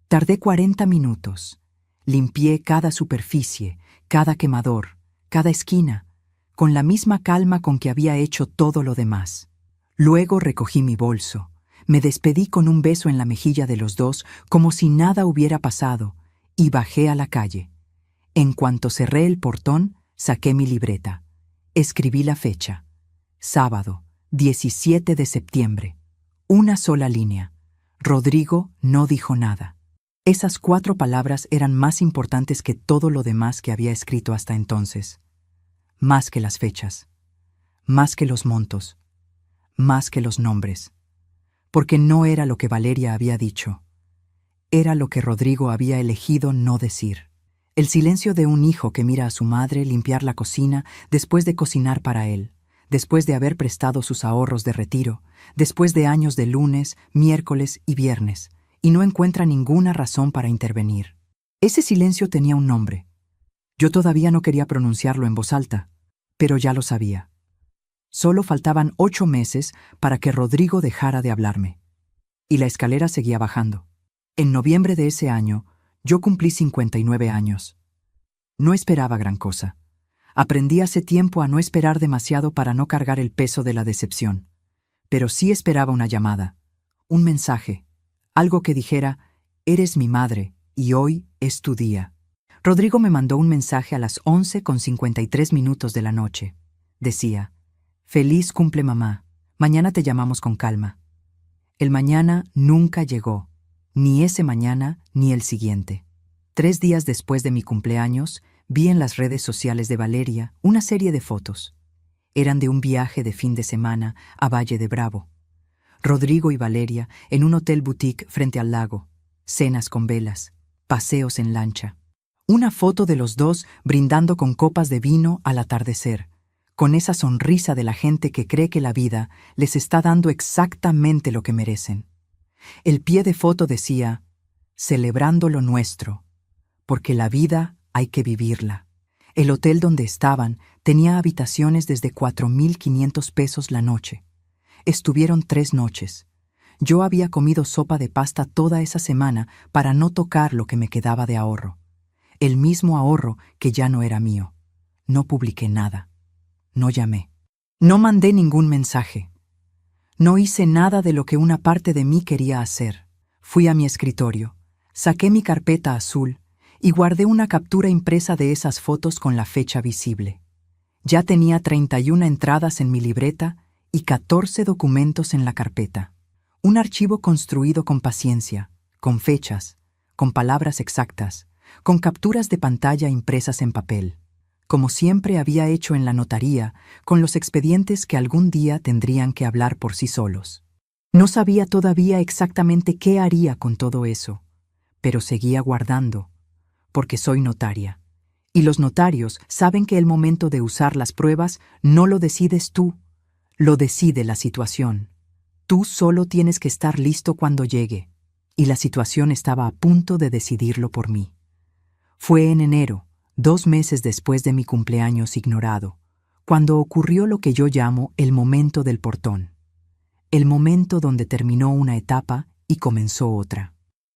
Tardé 40 minutos. Limpié cada superficie, cada quemador, cada esquina, con la misma calma con que había hecho todo lo demás. Luego recogí mi bolso. Me despedí con un beso en la mejilla de los dos, como si nada hubiera pasado, y bajé a la calle. En cuanto cerré el portón, saqué mi libreta. Escribí la fecha. Sábado, 17 de septiembre. Una sola línea. Rodrigo no dijo nada. Esas 4 palabras eran más importantes que todo lo demás que había escrito hasta entonces. Más que las fechas. Más que los montos. Más que los nombres. Porque no era lo que Valeria había dicho. Era lo que Rodrigo había elegido no decir. El silencio de un hijo que mira a su madre limpiar la cocina después de cocinar para él, después de haber prestado sus ahorros de retiro, después de años de lunes, miércoles y viernes, y no encuentra ninguna razón para intervenir. Ese silencio tenía un nombre. Yo todavía no quería pronunciarlo en voz alta, pero ya lo sabía. Solo faltaban 8 meses para que Rodrigo dejara de hablarme. Y la escalera seguía bajando. En noviembre de ese año, yo cumplí 59 años. No esperaba gran cosa. Aprendí hace tiempo a no esperar demasiado para no cargar el peso de la decepción. Pero sí esperaba una llamada, un mensaje, algo que dijera, eres mi madre y hoy es tu día. Rodrigo me mandó un mensaje a las 11:53 de la noche. Decía, feliz cumple mamá, mañana te llamamos con calma. El mañana nunca llegó, ni ese mañana ni el siguiente. 3 días después de mi cumpleaños, vi en las redes sociales de Valeria una serie de fotos. Eran de un viaje de fin de semana a Valle de Bravo. Rodrigo y Valeria en un hotel boutique frente al lago, cenas con velas, paseos en lancha. Una foto de los dos brindando con copas de vino al atardecer, con esa sonrisa de la gente que cree que la vida les está dando exactamente lo que merecen. El pie de foto decía, celebrando lo nuestro, porque la vida hay que vivirla. El hotel donde estaban tenía habitaciones desde 4.500 pesos la noche. Estuvieron 3 noches. Yo había comido sopa de pasta toda esa semana para no tocar lo que me quedaba de ahorro. El mismo ahorro que ya no era mío. No publiqué nada. No llamé. No mandé ningún mensaje. No hice nada de lo que una parte de mí quería hacer. Fui a mi escritorio, saqué mi carpeta azul y guardé una captura impresa de esas fotos con la fecha visible. Ya tenía 31 entradas en mi libreta y 14 documentos en la carpeta. Un archivo construido con paciencia, con fechas, con palabras exactas, con capturas de pantalla impresas en papel, como siempre había hecho en la notaría, con los expedientes que algún día tendrían que hablar por sí solos. No sabía todavía exactamente qué haría con todo eso, pero seguía guardando, porque soy notaria. Y los notarios saben que el momento de usar las pruebas no lo decides tú, lo decide la situación. Tú solo tienes que estar listo cuando llegue, y la situación estaba a punto de decidirlo por mí. Fue en enero, 2 meses después de mi cumpleaños ignorado, cuando ocurrió lo que yo llamo el momento del portón. El momento donde terminó una etapa y comenzó otra.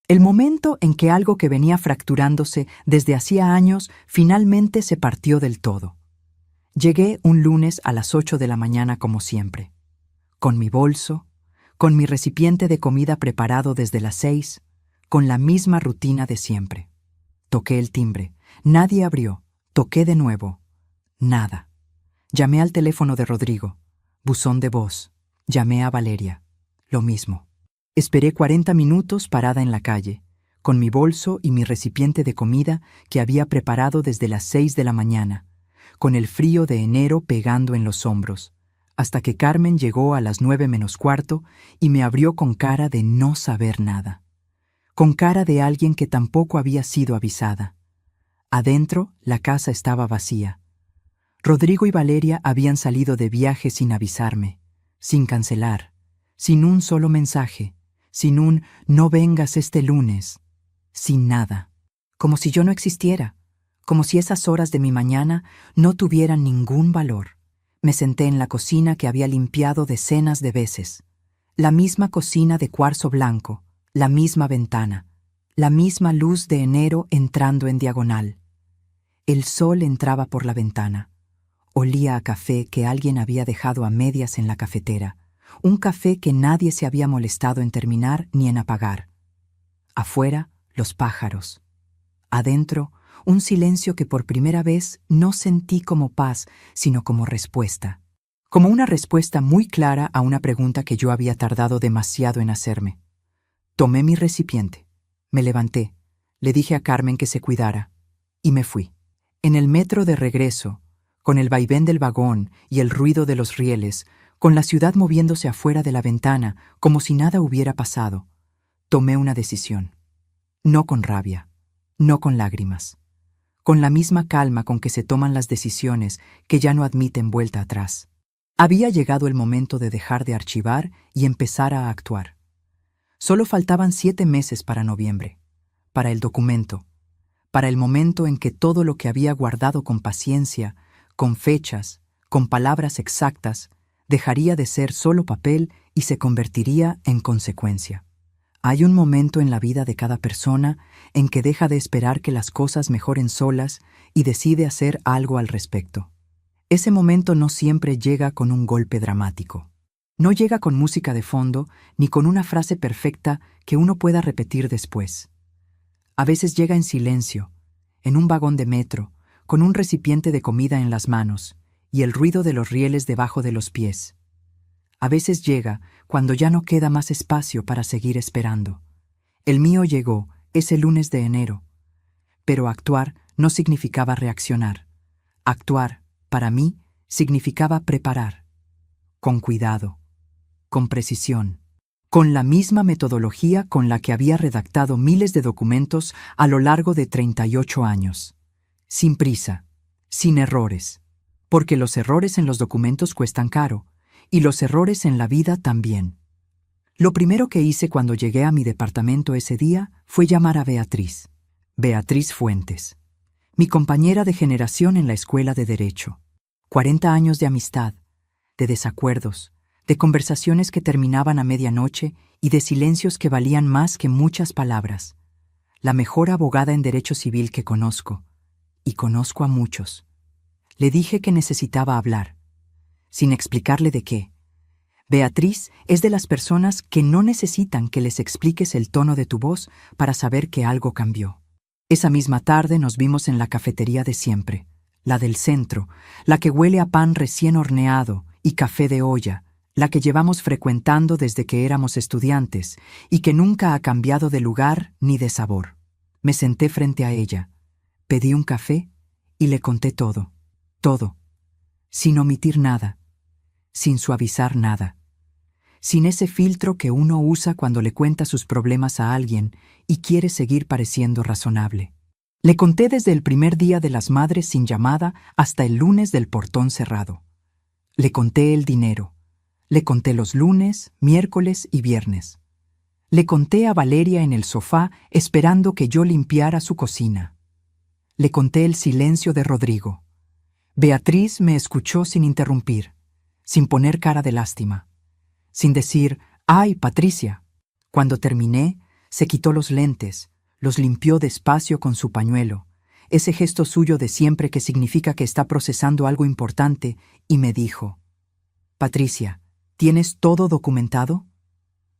El momento en que algo que venía fracturándose desde hacía años finalmente se partió del todo. Llegué un lunes a las 8 de la mañana como siempre, con mi bolso, con mi recipiente de comida preparado desde las 6, con la misma rutina de siempre. Toqué el timbre, nadie abrió, toqué de nuevo, nada. Llamé al teléfono de Rodrigo, buzón de voz, llamé a Valeria, lo mismo. Esperé 40 minutos parada en la calle, con mi bolso y mi recipiente de comida que había preparado desde las 6 de la mañana, con el frío de enero pegando en los hombros, hasta que Carmen llegó a las 9 menos cuarto y me abrió con cara de no saber nada, con cara de alguien que tampoco había sido avisada. Adentro, la casa estaba vacía. Rodrigo y Valeria habían salido de viaje sin avisarme, sin cancelar, sin un solo mensaje, sin un «no vengas este lunes», sin nada, como si yo no existiera, como si esas horas de mi mañana no tuvieran ningún valor. Me senté en la cocina que había limpiado decenas de veces. La misma cocina de cuarzo blanco, la misma ventana, la misma luz de enero entrando en diagonal. El sol entraba por la ventana. Olía a café que alguien había dejado a medias en la cafetera, un café que nadie se había molestado en terminar ni en apagar. Afuera, los pájaros. Adentro, un silencio que por primera vez no sentí como paz, sino como respuesta. Como una respuesta muy clara a una pregunta que yo había tardado demasiado en hacerme. Tomé mi recipiente, me levanté, le dije a Carmen que se cuidara, y me fui. En el metro de regreso, con el vaivén del vagón y el ruido de los rieles, con la ciudad moviéndose afuera de la ventana como si nada hubiera pasado, tomé una decisión. No con rabia, no con lágrimas, con la misma calma con que se toman las decisiones que ya no admiten vuelta atrás. Había llegado el momento de dejar de archivar y empezar a actuar. Solo faltaban 7 meses para noviembre, para el documento, para el momento en que todo lo que había guardado con paciencia, con fechas, con palabras exactas, dejaría de ser solo papel y se convertiría en consecuencia. Hay un momento en la vida de cada persona en que deja de esperar que las cosas mejoren solas y decide hacer algo al respecto. Ese momento no siempre llega con un golpe dramático. No llega con música de fondo ni con una frase perfecta que uno pueda repetir después. A veces llega en silencio, en un vagón de metro, con un recipiente de comida en las manos y el ruido de los rieles debajo de los pies. A veces llega cuando ya no queda más espacio para seguir esperando. El mío llegó ese lunes de enero, pero actuar no significaba reaccionar. Actuar, para mí, significaba preparar, con cuidado, con precisión, con la misma metodología con la que había redactado miles de documentos a lo largo de 38 años. Sin prisa, sin errores, porque los errores en los documentos cuestan caro, y los errores en la vida también. Lo primero que hice cuando llegué a mi departamento ese día fue llamar a Beatriz. Beatriz Fuentes, mi compañera de generación en la escuela de Derecho. 40 años de amistad, de desacuerdos, de conversaciones que terminaban a medianoche y de silencios que valían más que muchas palabras. La mejor abogada en derecho civil que conozco, y conozco a muchos. Le dije que necesitaba hablar, sin explicarle de qué. Beatriz es de las personas que no necesitan que les expliques el tono de tu voz para saber que algo cambió. Esa misma tarde nos vimos en la cafetería de siempre, la del centro, la que huele a pan recién horneado y café de olla, la que llevamos frecuentando desde que éramos estudiantes y que nunca ha cambiado de lugar ni de sabor. Me senté frente a ella, pedí un café y le conté todo, todo, sin omitir nada, sin suavizar nada, sin ese filtro que uno usa cuando le cuenta sus problemas a alguien y quiere seguir pareciendo razonable. Le conté desde el primer día de las madres sin llamada hasta el lunes del portón cerrado. Le conté el dinero. Le conté los lunes, miércoles y viernes. Le conté a Valeria en el sofá esperando que yo limpiara su cocina. Le conté el silencio de Rodrigo. Beatriz me escuchó sin interrumpir, sin poner cara de lástima, sin decir, «¡Ay, Patricia!». Cuando terminé, se quitó los lentes, los limpió despacio con su pañuelo, ese gesto suyo de siempre que significa que está procesando algo importante, y me dijo, «Patricia, ¿tienes todo documentado?».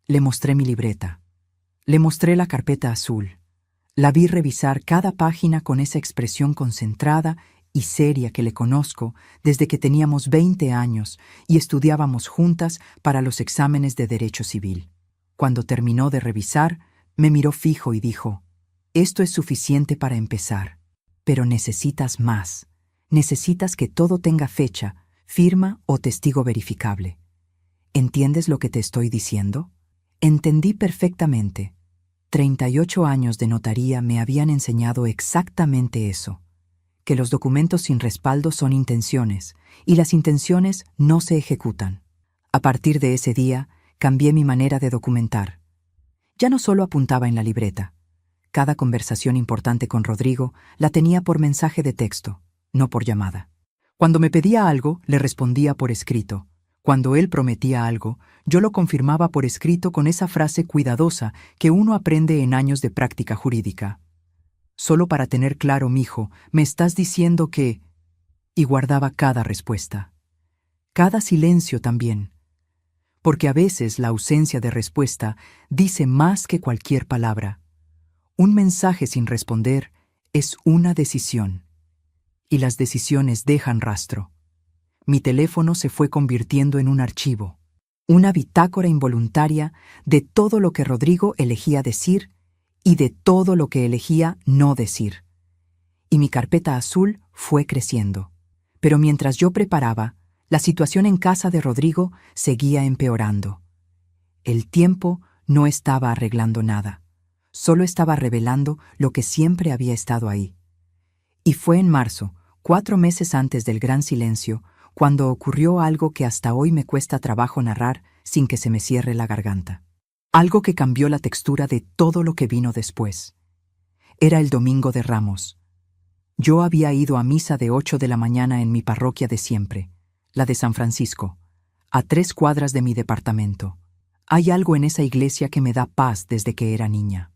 Le mostré mi libreta. Le mostré la carpeta azul. La vi revisar cada página con esa expresión concentrada y seria que le conozco desde que teníamos 20 años y estudiábamos juntas para los exámenes de Derecho Civil. Cuando terminó de revisar, me miró fijo y dijo, «Esto es suficiente para empezar, pero necesitas más. Necesitas que todo tenga fecha, firma o testigo verificable. ¿Entiendes lo que te estoy diciendo?». Entendí perfectamente. 38 años de notaría me habían enseñado exactamente eso, que los documentos sin respaldo son intenciones, y las intenciones no se ejecutan. A partir de ese día, cambié mi manera de documentar. Ya no solo apuntaba en la libreta. Cada conversación importante con Rodrigo la tenía por mensaje de texto, no por llamada. Cuando me pedía algo, le respondía por escrito. Cuando él prometía algo, yo lo confirmaba por escrito con esa frase cuidadosa que uno aprende en años de práctica jurídica. «Solo para tener claro, mijo, me estás diciendo que…». Y guardaba cada respuesta. Cada silencio también. Porque a veces la ausencia de respuesta dice más que cualquier palabra. Un mensaje sin responder es una decisión. Y las decisiones dejan rastro. Mi teléfono se fue convirtiendo en un archivo, una bitácora involuntaria de todo lo que Rodrigo elegía decir y de todo lo que elegía no decir. Y mi carpeta azul fue creciendo. Pero mientras yo preparaba, la situación en casa de Rodrigo seguía empeorando. El tiempo no estaba arreglando nada, solo estaba revelando lo que siempre había estado ahí. Y fue en marzo, 4 meses antes del gran silencio, cuando ocurrió algo que hasta hoy me cuesta trabajo narrar sin que se me cierre la garganta. Algo que cambió la textura de todo lo que vino después. Era el Domingo de Ramos. Yo había ido a misa de 8 de la mañana en mi parroquia de siempre, la de San Francisco, a 3 cuadras de mi departamento. Hay algo en esa iglesia que me da paz desde que era niña.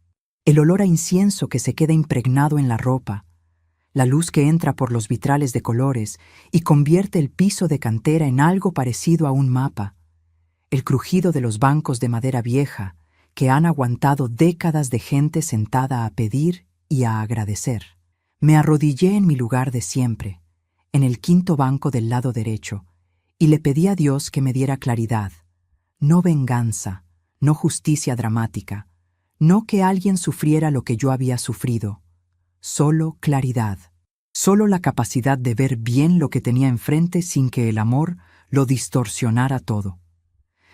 El olor a incienso que se queda impregnado en la ropa, la luz que entra por los vitrales de colores y convierte el piso de cantera en algo parecido a un mapa, el crujido de los bancos de madera vieja que han aguantado décadas de gente sentada a pedir y a agradecer. Me arrodillé en mi lugar de siempre, en el 5.º banco del lado derecho, y le pedí a Dios que me diera claridad, No venganza, no justicia dramática, no que alguien sufriera lo que yo había sufrido, solo claridad, solo la capacidad de ver bien lo que tenía enfrente sin que el amor lo distorsionara todo.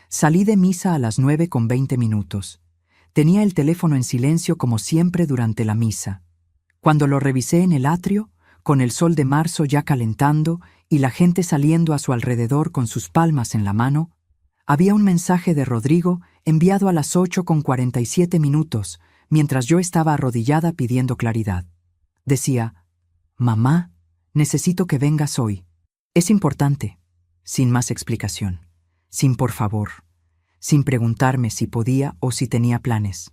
Salí de misa a las 9:20. Tenía el teléfono en silencio como siempre durante la misa. Cuando lo revisé en el atrio, con el sol de marzo ya calentando y la gente saliendo a su alrededor con sus palmas en la mano, había un mensaje de Rodrigo enviado a las 8:47, mientras yo estaba arrodillada pidiendo claridad. Decía: «Mamá, necesito que vengas hoy. Es importante». Sin más explicación, sin por favor, sin preguntarme si podía o si tenía planes.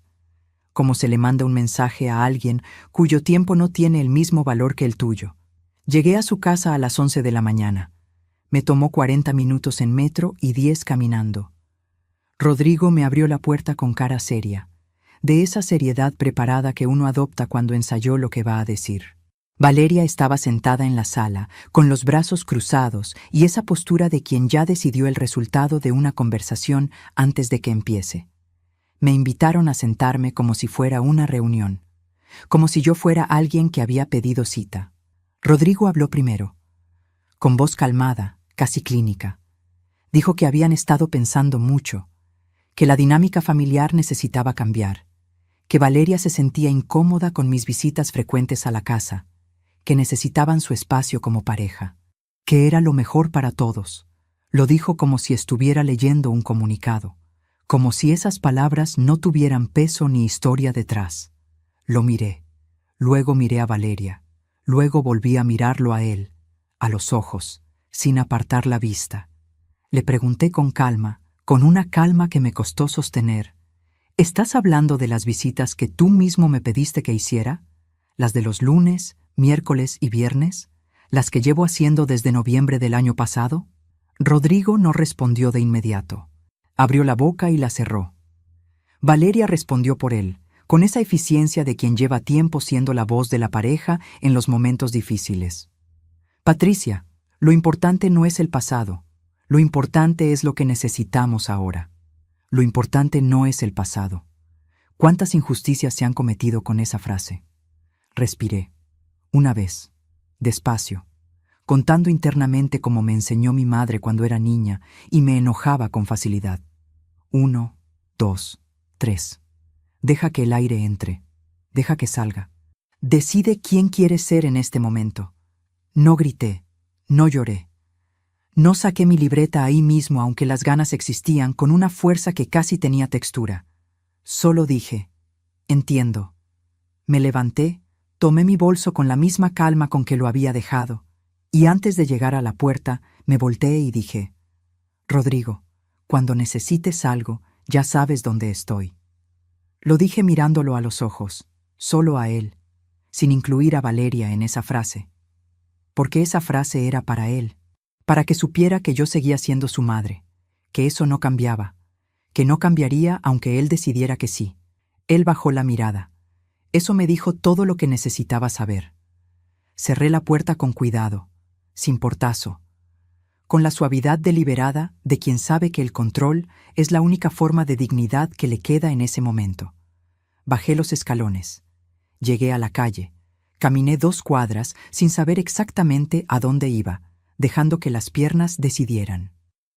Como se le manda un mensaje a alguien cuyo tiempo no tiene el mismo valor que el tuyo. Llegué a su casa a las 11 de la mañana. Me tomó 40 minutos en metro y 10 caminando. Rodrigo me abrió la puerta con cara seria, de esa seriedad preparada que uno adopta cuando ensayó lo que va a decir. Valeria estaba sentada en la sala, con los brazos cruzados y esa postura de quien ya decidió el resultado de una conversación antes de que empiece. Me invitaron a sentarme como si fuera una reunión, como si yo fuera alguien que había pedido cita. Rodrigo habló primero, con voz calmada, casi clínica. Dijo que habían estado pensando mucho, que la dinámica familiar necesitaba cambiar, que Valeria se sentía incómoda con mis visitas frecuentes a la casa, que necesitaban su espacio como pareja, que era lo mejor para todos. Lo dijo como si estuviera leyendo un comunicado, como si esas palabras no tuvieran peso ni historia detrás. Lo miré, luego miré a Valeria, luego volví a mirarlo a él, a los ojos, sin apartar la vista. Le pregunté con calma, con una calma que me costó sostener: ¿estás hablando de las visitas que tú mismo me pediste que hiciera? ¿Las de los lunes, miércoles y viernes? ¿Las que llevo haciendo desde noviembre del año pasado? Rodrigo no respondió de inmediato. Abrió la boca y la cerró. Valeria respondió por él, con esa eficiencia de quien lleva tiempo siendo la voz de la pareja en los momentos difíciles. Patricia, lo importante no es el pasado. Lo importante es lo que necesitamos ahora. Lo importante no es el pasado. ¿Cuántas injusticias se han cometido con esa frase? Respiré. Una vez, despacio, contando internamente como me enseñó mi madre cuando era niña y me enojaba con facilidad. 1, 2, 3. Deja que el aire entre. Deja que salga. Decide quién quieres ser en este momento. No grité. No lloré. No saqué mi libreta ahí mismo, aunque las ganas existían, con una fuerza que casi tenía textura. Solo dije: entiendo. Me levanté, tomé mi bolso con la misma calma con que lo había dejado, y antes de llegar a la puerta, me volteé y dije: Rodrigo, cuando necesites algo, ya sabes dónde estoy. Lo dije mirándolo a los ojos, solo a él, sin incluir a Valeria en esa frase. Porque esa frase era para él, para que supiera que yo seguía siendo su madre, que eso no cambiaba, que no cambiaría aunque él decidiera que sí. Él bajó la mirada. Eso me dijo todo lo que necesitaba saber. Cerré la puerta con cuidado, sin portazo, con la suavidad deliberada de quien sabe que el control es la única forma de dignidad que le queda en ese momento. Bajé los escalones. Llegué a la calle. Caminé 2 cuadras sin saber exactamente a dónde iba, dejando que las piernas decidieran.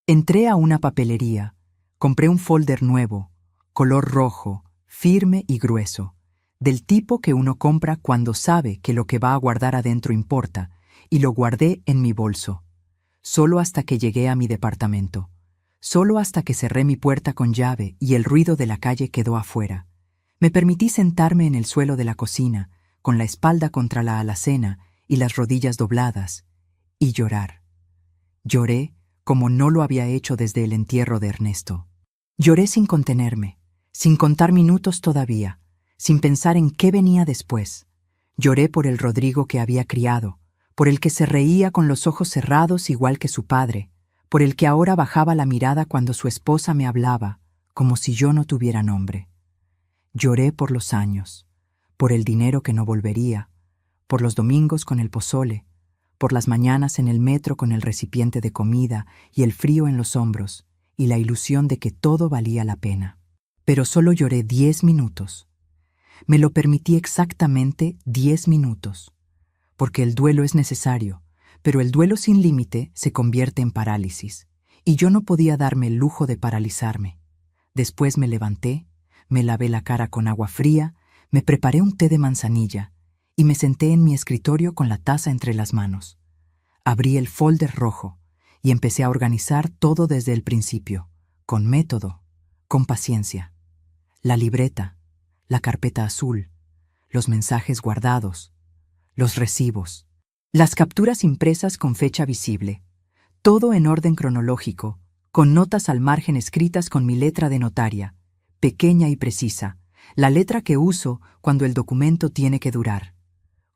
Entré a una papelería. Compré un folder nuevo, color rojo, firme y grueso, del tipo que uno compra cuando sabe que lo que va a guardar adentro importa, y lo guardé en mi bolso. Solo hasta que llegué a mi departamento. Solo hasta que cerré mi puerta con llave y el ruido de la calle quedó afuera. Me permití sentarme en el suelo de la cocina, con la espalda contra la alacena y las rodillas dobladas, y llorar. Lloré como no lo había hecho desde el entierro de Ernesto. Lloré sin contenerme, sin contar minutos todavía, sin pensar en qué venía después. Lloré por el Rodrigo que había criado, por el que se reía con los ojos cerrados igual que su padre, por el que ahora bajaba la mirada cuando su esposa me hablaba, como si yo no tuviera nombre. Lloré por los años, por el dinero que no volvería, por los domingos con el pozole, por las mañanas en el metro con el recipiente de comida y el frío en los hombros, y la ilusión de que todo valía la pena. Pero solo lloré 10 minutos. Me lo permití exactamente 10 minutos. Porque el duelo es necesario, pero el duelo sin límite se convierte en parálisis. Y yo no podía darme el lujo de paralizarme. Después me levanté, me lavé la cara con agua fría, me preparé un té de manzanilla y me senté en mi escritorio con la taza entre las manos. Abrí el folder rojo y empecé a organizar todo desde el principio, con método, con paciencia. La libreta, la carpeta azul, los mensajes guardados, los recibos, las capturas impresas con fecha visible, todo en orden cronológico, con notas al margen escritas con mi letra de notaria, pequeña y precisa, la letra que uso cuando el documento tiene que durar.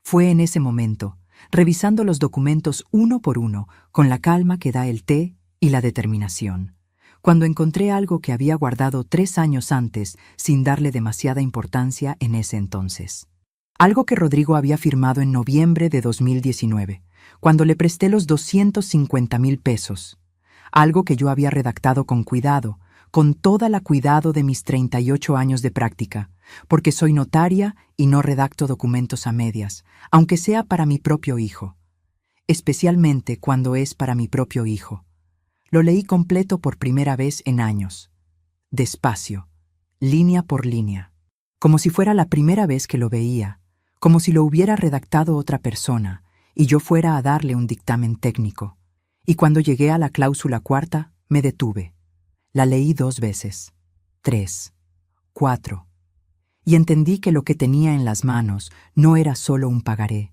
Fue en ese momento, revisando los documentos uno por uno, con la calma que da el té y la determinación, cuando encontré algo que había guardado 3 años antes sin darle demasiada importancia en ese entonces. Algo que Rodrigo había firmado en noviembre de 2019, cuando le presté los 250,000 pesos. Algo que yo había redactado con cuidado, con toda la cuidado de mis 38 años de práctica, porque soy notaria y no redacto documentos a medias, aunque sea para mi propio hijo. Especialmente cuando es para mi propio hijo. Lo leí completo por primera vez en años. Despacio, línea por línea. Como si fuera la primera vez que lo veía, como si lo hubiera redactado otra persona y yo fuera a darle un dictamen técnico. Y cuando llegué a la cláusula cuarta, me detuve. La leí 2 veces, 3, 4, y entendí que lo que tenía en las manos no era solo un pagaré,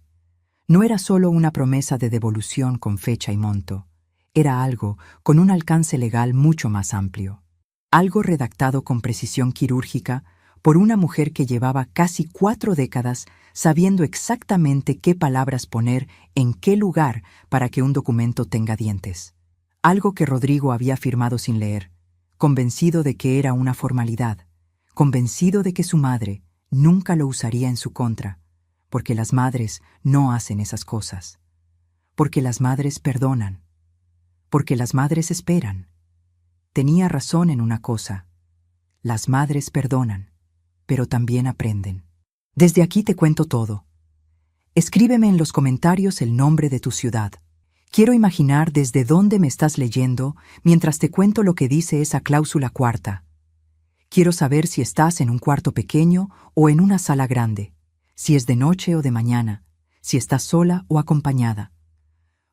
no era solo una promesa de devolución con fecha y monto, era algo con un alcance legal mucho más amplio. Algo redactado con precisión quirúrgica por una mujer que llevaba casi 4 décadas sabiendo exactamente qué palabras poner en qué lugar para que un documento tenga dientes. Algo que Rodrigo había firmado sin leer, convencido de que era una formalidad, convencido de que su madre nunca lo usaría en su contra, porque las madres no hacen esas cosas, porque las madres perdonan, porque las madres esperan. Tenía razón en una cosa: las madres perdonan, pero también aprenden. Desde aquí te cuento todo. Escríbeme en los comentarios el nombre de tu ciudad. Quiero imaginar desde dónde me estás leyendo mientras te cuento lo que dice esa cláusula cuarta. Quiero saber si estás en un cuarto pequeño o en una sala grande, si es de noche o de mañana, si estás sola o acompañada.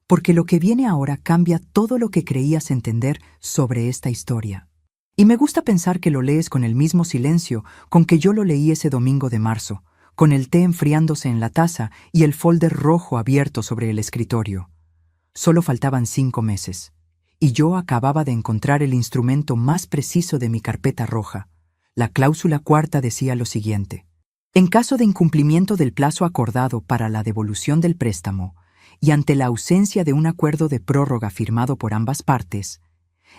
Porque lo que viene ahora cambia todo lo que creías entender sobre esta historia. Y me gusta pensar que lo lees con el mismo silencio con que yo lo leí ese domingo de marzo, con el té enfriándose en la taza y el folder rojo abierto sobre el escritorio. Solo faltaban 5 meses, y yo acababa de encontrar el instrumento más preciso de mi carpeta roja. La cláusula cuarta decía lo siguiente: en caso de incumplimiento del plazo acordado para la devolución del préstamo, y ante la ausencia de un acuerdo de prórroga firmado por ambas partes,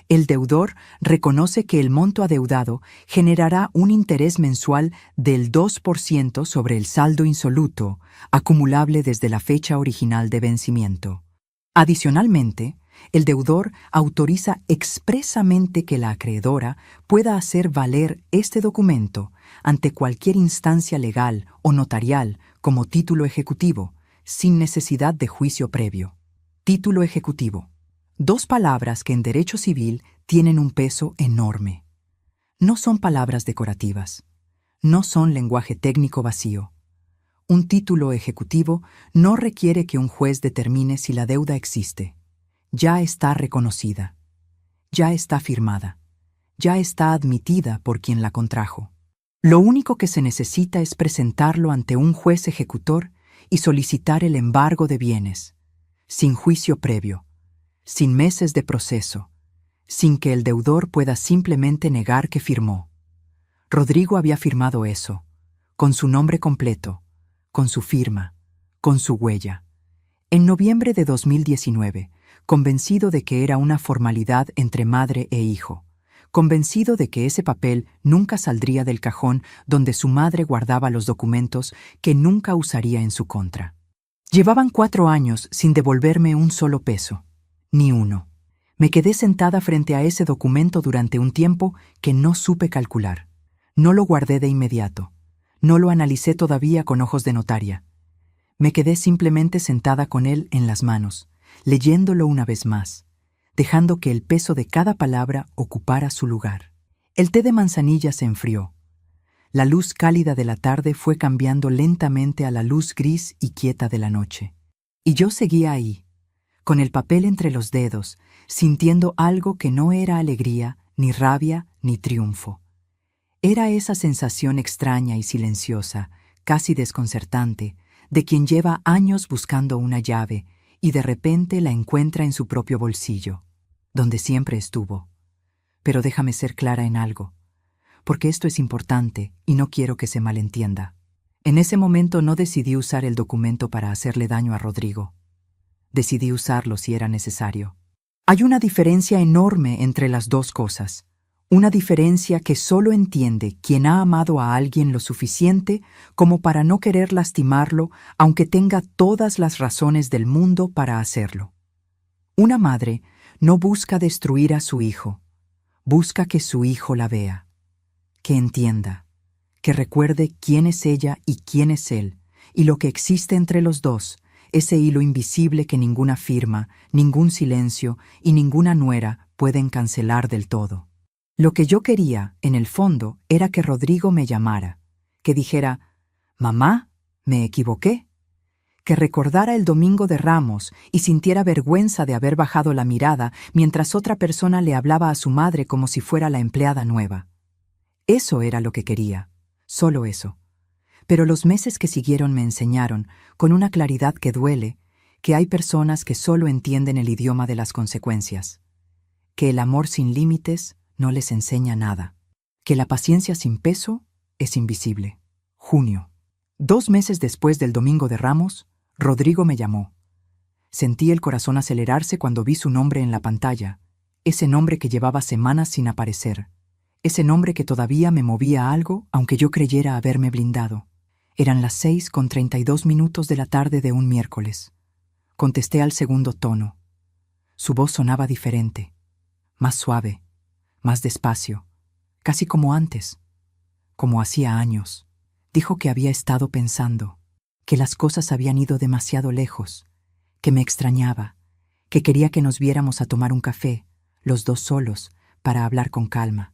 el deudor reconoce que el monto adeudado generará un interés mensual del 2% sobre el saldo insoluto, acumulable desde la fecha original de vencimiento. Adicionalmente, el deudor autoriza expresamente que la acreedora pueda hacer valer este documento ante cualquier instancia legal o notarial como título ejecutivo, sin necesidad de juicio previo. Título ejecutivo. 2 palabras que en derecho civil tienen un peso enorme. No son palabras decorativas. No son lenguaje técnico vacío. Un título ejecutivo no requiere que un juez determine si la deuda existe. Ya está reconocida. Ya está firmada. Ya está admitida por quien la contrajo. Lo único que se necesita es presentarlo ante un juez ejecutor y solicitar el embargo de bienes, sin juicio previo, sin meses de proceso, sin que el deudor pueda simplemente negar que firmó. Rodrigo había firmado eso, con su nombre completo, con su firma, con su huella. En noviembre de 2019, convencido de que era una formalidad entre madre e hijo, convencido de que ese papel nunca saldría del cajón donde su madre guardaba los documentos que nunca usaría en su contra. Llevaban 4 años sin devolverme un solo peso, ni uno. Me quedé sentada frente a ese documento durante un tiempo que no supe calcular. No lo guardé de inmediato. No lo analicé todavía con ojos de notaria. Me quedé simplemente sentada con él en las manos, leyéndolo una vez más, dejando que el peso de cada palabra ocupara su lugar. El té de manzanilla se enfrió. La luz cálida de la tarde fue cambiando lentamente a la luz gris y quieta de la noche. Y yo seguía ahí, con el papel entre los dedos, sintiendo algo que no era alegría, ni rabia, ni triunfo. Era esa sensación extraña y silenciosa, casi desconcertante, de quien lleva años buscando una llave y de repente la encuentra en su propio bolsillo, donde siempre estuvo. Pero déjame ser clara en algo, porque esto es importante y no quiero que se malentienda. En ese momento no decidí usar el documento para hacerle daño a Rodrigo. Decidí usarlo si era necesario. Hay una diferencia enorme entre las dos cosas. Una diferencia que solo entiende quien ha amado a alguien lo suficiente como para no querer lastimarlo, aunque tenga todas las razones del mundo para hacerlo. Una madre no busca destruir a su hijo, busca que su hijo la vea, que entienda, que recuerde quién es ella y quién es él, y lo que existe entre los dos, ese hilo invisible que ninguna firma, ningún silencio y ninguna nuera pueden cancelar del todo. Lo que yo quería, en el fondo, era que Rodrigo me llamara, que dijera, «Mamá, me equivoqué», que recordara el domingo de Ramos y sintiera vergüenza de haber bajado la mirada mientras otra persona le hablaba a su madre como si fuera la empleada nueva. Eso era lo que quería, solo eso. Pero los meses que siguieron me enseñaron, con una claridad que duele, que hay personas que solo entienden el idioma de las consecuencias, que el amor sin límites no les enseña nada, que la paciencia sin peso es invisible. Junio. 2 meses después del domingo de Ramos, Rodrigo me llamó. Sentí el corazón acelerarse cuando vi su nombre en la pantalla, ese nombre que llevaba semanas sin aparecer, ese nombre que todavía me movía algo aunque yo creyera haberme blindado. Eran las 6:32 de la tarde de un miércoles. Contesté al segundo tono. Su voz sonaba diferente, más suave, más despacio, casi como antes, como hacía años. Dijo que había estado pensando, que las cosas habían ido demasiado lejos, que me extrañaba, que quería que nos viéramos a tomar un café, los dos solos, para hablar con calma.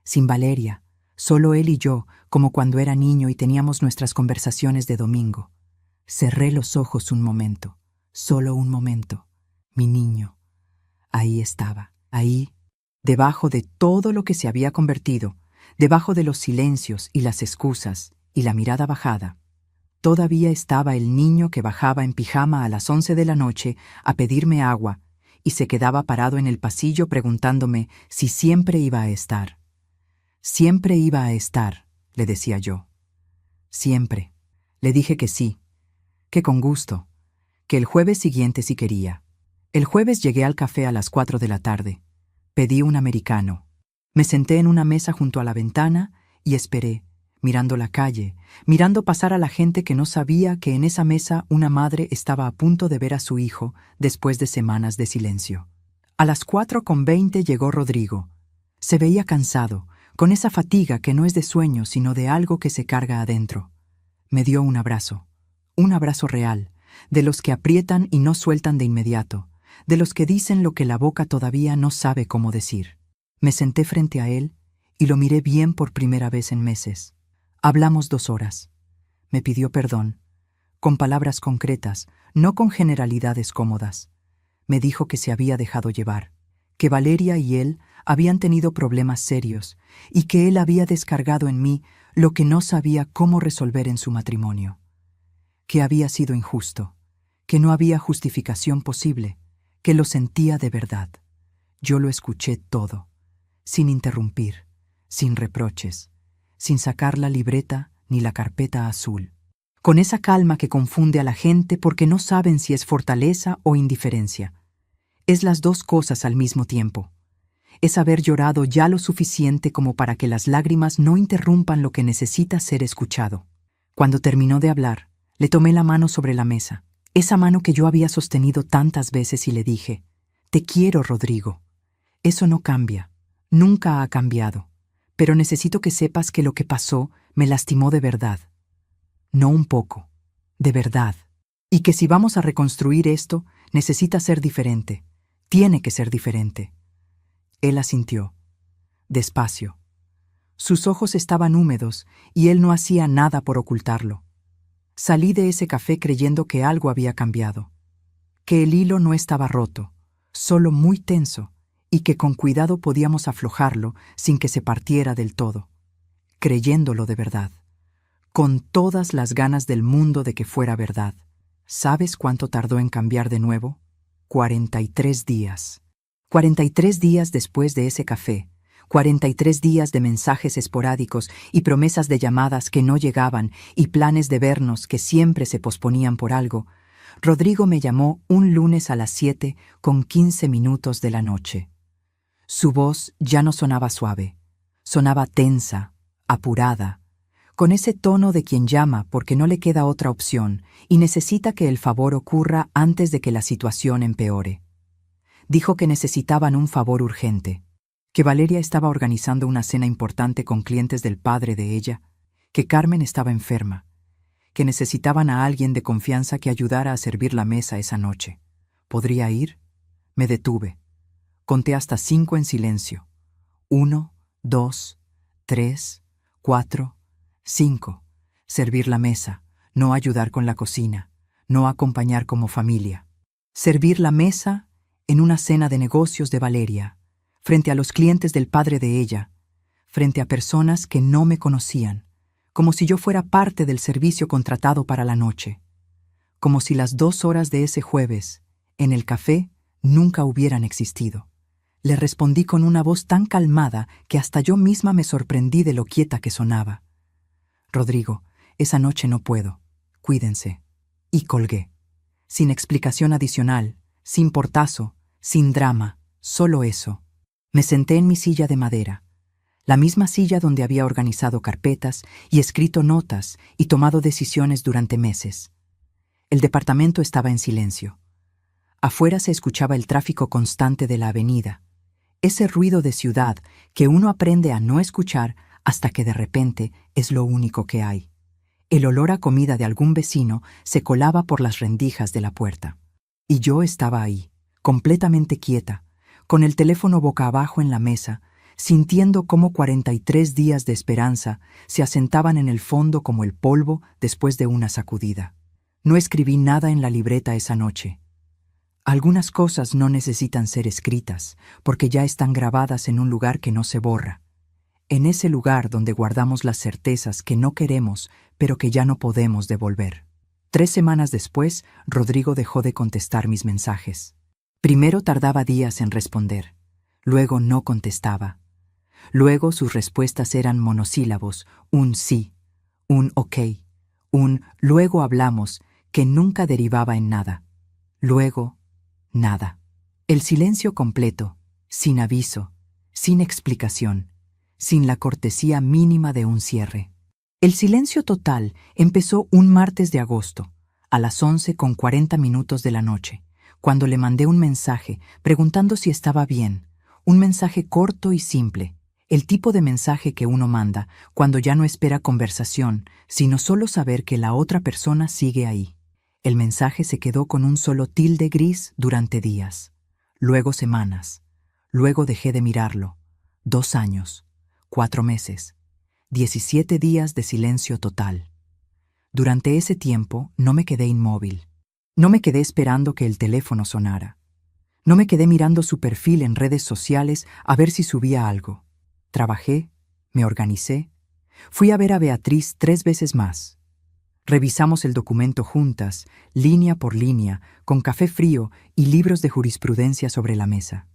Sin Valeria, solo él y yo, como cuando era niño y teníamos nuestras conversaciones de domingo. Cerré los ojos un momento, solo un momento. Mi niño. Ahí estaba, ahí, debajo de todo lo que se había convertido, debajo de los silencios y las excusas y la mirada bajada. Todavía estaba el niño que bajaba en pijama a las 11 de la noche a pedirme agua y se quedaba parado en el pasillo preguntándome si siempre iba a estar. Siempre iba a estar, le decía yo. Siempre. Le dije que sí, que con gusto, que el jueves siguiente sí quería. El jueves llegué al café a las 4 de la tarde. Pedí un americano. Me senté en una mesa junto a la ventana y esperé, mirando la calle, mirando pasar a la gente que no sabía que en esa mesa una madre estaba a punto de ver a su hijo después de semanas de silencio. A las 4:20 llegó Rodrigo. Se veía cansado, con esa fatiga que no es de sueño sino de algo que se carga adentro. Me dio un abrazo real, de los que aprietan y no sueltan de inmediato, de los que dicen lo que la boca todavía no sabe cómo decir. Me senté frente a él y lo miré bien por primera vez en meses. Hablamos 2 horas. Me pidió perdón, con palabras concretas, no con generalidades cómodas. Me dijo que se había dejado llevar, que Valeria y él habían tenido problemas serios y que él había descargado en mí lo que no sabía cómo resolver en su matrimonio, que había sido injusto, que no había justificación posible, que lo sentía de verdad. Yo lo escuché todo, sin interrumpir, sin reproches, sin sacar la libreta ni la carpeta azul, con esa calma que confunde a la gente porque no saben si es fortaleza o indiferencia. Es las 2 cosas al mismo tiempo. Es haber llorado ya lo suficiente como para que las lágrimas no interrumpan lo que necesita ser escuchado. Cuando terminó de hablar, le tomé la mano sobre la mesa, esa mano que yo había sostenido tantas veces y le dije, Te quiero, Rodrigo. Eso no cambia. Nunca ha cambiado. Pero necesito que sepas que lo que pasó me lastimó de verdad. No un poco, de verdad. Y que si vamos a reconstruir esto, necesita ser diferente. Tiene que ser diferente. Él asintió, despacio. Sus ojos estaban húmedos y él no hacía nada por ocultarlo. Salí de ese café creyendo que algo había cambiado, que el hilo no estaba roto, solo muy tenso, y que con cuidado podíamos aflojarlo sin que se partiera del todo, creyéndolo de verdad, con todas las ganas del mundo de que fuera verdad. ¿Sabes cuánto tardó en cambiar de nuevo? 43 días. 43 días después de ese café, 43 días de mensajes esporádicos y promesas de llamadas que no llegaban y planes de vernos que siempre se posponían por algo, Rodrigo me llamó un lunes a las 7:15 de la noche. Su voz ya no sonaba suave, sonaba tensa, apurada, con ese tono de quien llama porque no le queda otra opción y necesita que el favor ocurra antes de que la situación empeore. Dijo que necesitaban un favor urgente, que Valeria estaba organizando una cena importante con clientes del padre de ella, que Carmen estaba enferma, que necesitaban a alguien de confianza que ayudara a servir la mesa esa noche. ¿Podría ir? Me detuve. Conté hasta 5 en silencio. 1, 2, 3, 4, 5. Servir la mesa, no ayudar con la cocina, no acompañar como familia. Servir la mesa en una cena de negocios de Valeria, frente a los clientes del padre de ella, frente a personas que no me conocían, como si yo fuera parte del servicio contratado para la noche, como si las 2 horas de ese jueves, en el café, nunca hubieran existido. Le respondí con una voz tan calmada que hasta yo misma me sorprendí de lo quieta que sonaba. Rodrigo, esa noche no puedo. Cuídense. Y colgué. Sin explicación adicional, sin portazo, sin drama, solo eso. Me senté en mi silla de madera, la misma silla donde había organizado carpetas y escrito notas y tomado decisiones durante meses. El departamento estaba en silencio. Afuera se escuchaba el tráfico constante de la avenida, ese ruido de ciudad que uno aprende a no escuchar hasta que de repente es lo único que hay. El olor a comida de algún vecino se colaba por las rendijas de la puerta. Y yo estaba ahí, completamente quieta, con el teléfono boca abajo en la mesa, sintiendo cómo 43 días de esperanza se asentaban en el fondo como el polvo después de una sacudida. No escribí nada en la libreta esa noche. Algunas cosas no necesitan ser escritas, porque ya están grabadas en un lugar que no se borra. En ese lugar donde guardamos las certezas que no queremos, pero que ya no podemos devolver. 3 semanas después, Rodrigo dejó de contestar mis mensajes. Primero tardaba días en responder, luego no contestaba. Luego sus respuestas eran monosílabos, un sí, un ok, un luego hablamos, que nunca derivaba en nada. Luego, nada. El silencio completo, sin aviso, sin explicación, sin la cortesía mínima de un cierre. El silencio total empezó un martes de agosto, a las 11:40 de la noche, cuando le mandé un mensaje preguntando si estaba bien, un mensaje corto y simple, el tipo de mensaje que uno manda cuando ya no espera conversación, sino solo saber que la otra persona sigue ahí. El mensaje se quedó con un solo tilde gris durante días, luego semanas, luego dejé de mirarlo, 2 años, 4 meses, 17 días de silencio total. Durante ese tiempo no me quedé inmóvil, no me quedé esperando que el teléfono sonara, no me quedé mirando su perfil en redes sociales a ver si subía algo. Trabajé, me organicé, fui a ver a Beatriz 3 veces más. Revisamos el documento juntas, línea por línea, con café frío y libros de jurisprudencia sobre la mesa.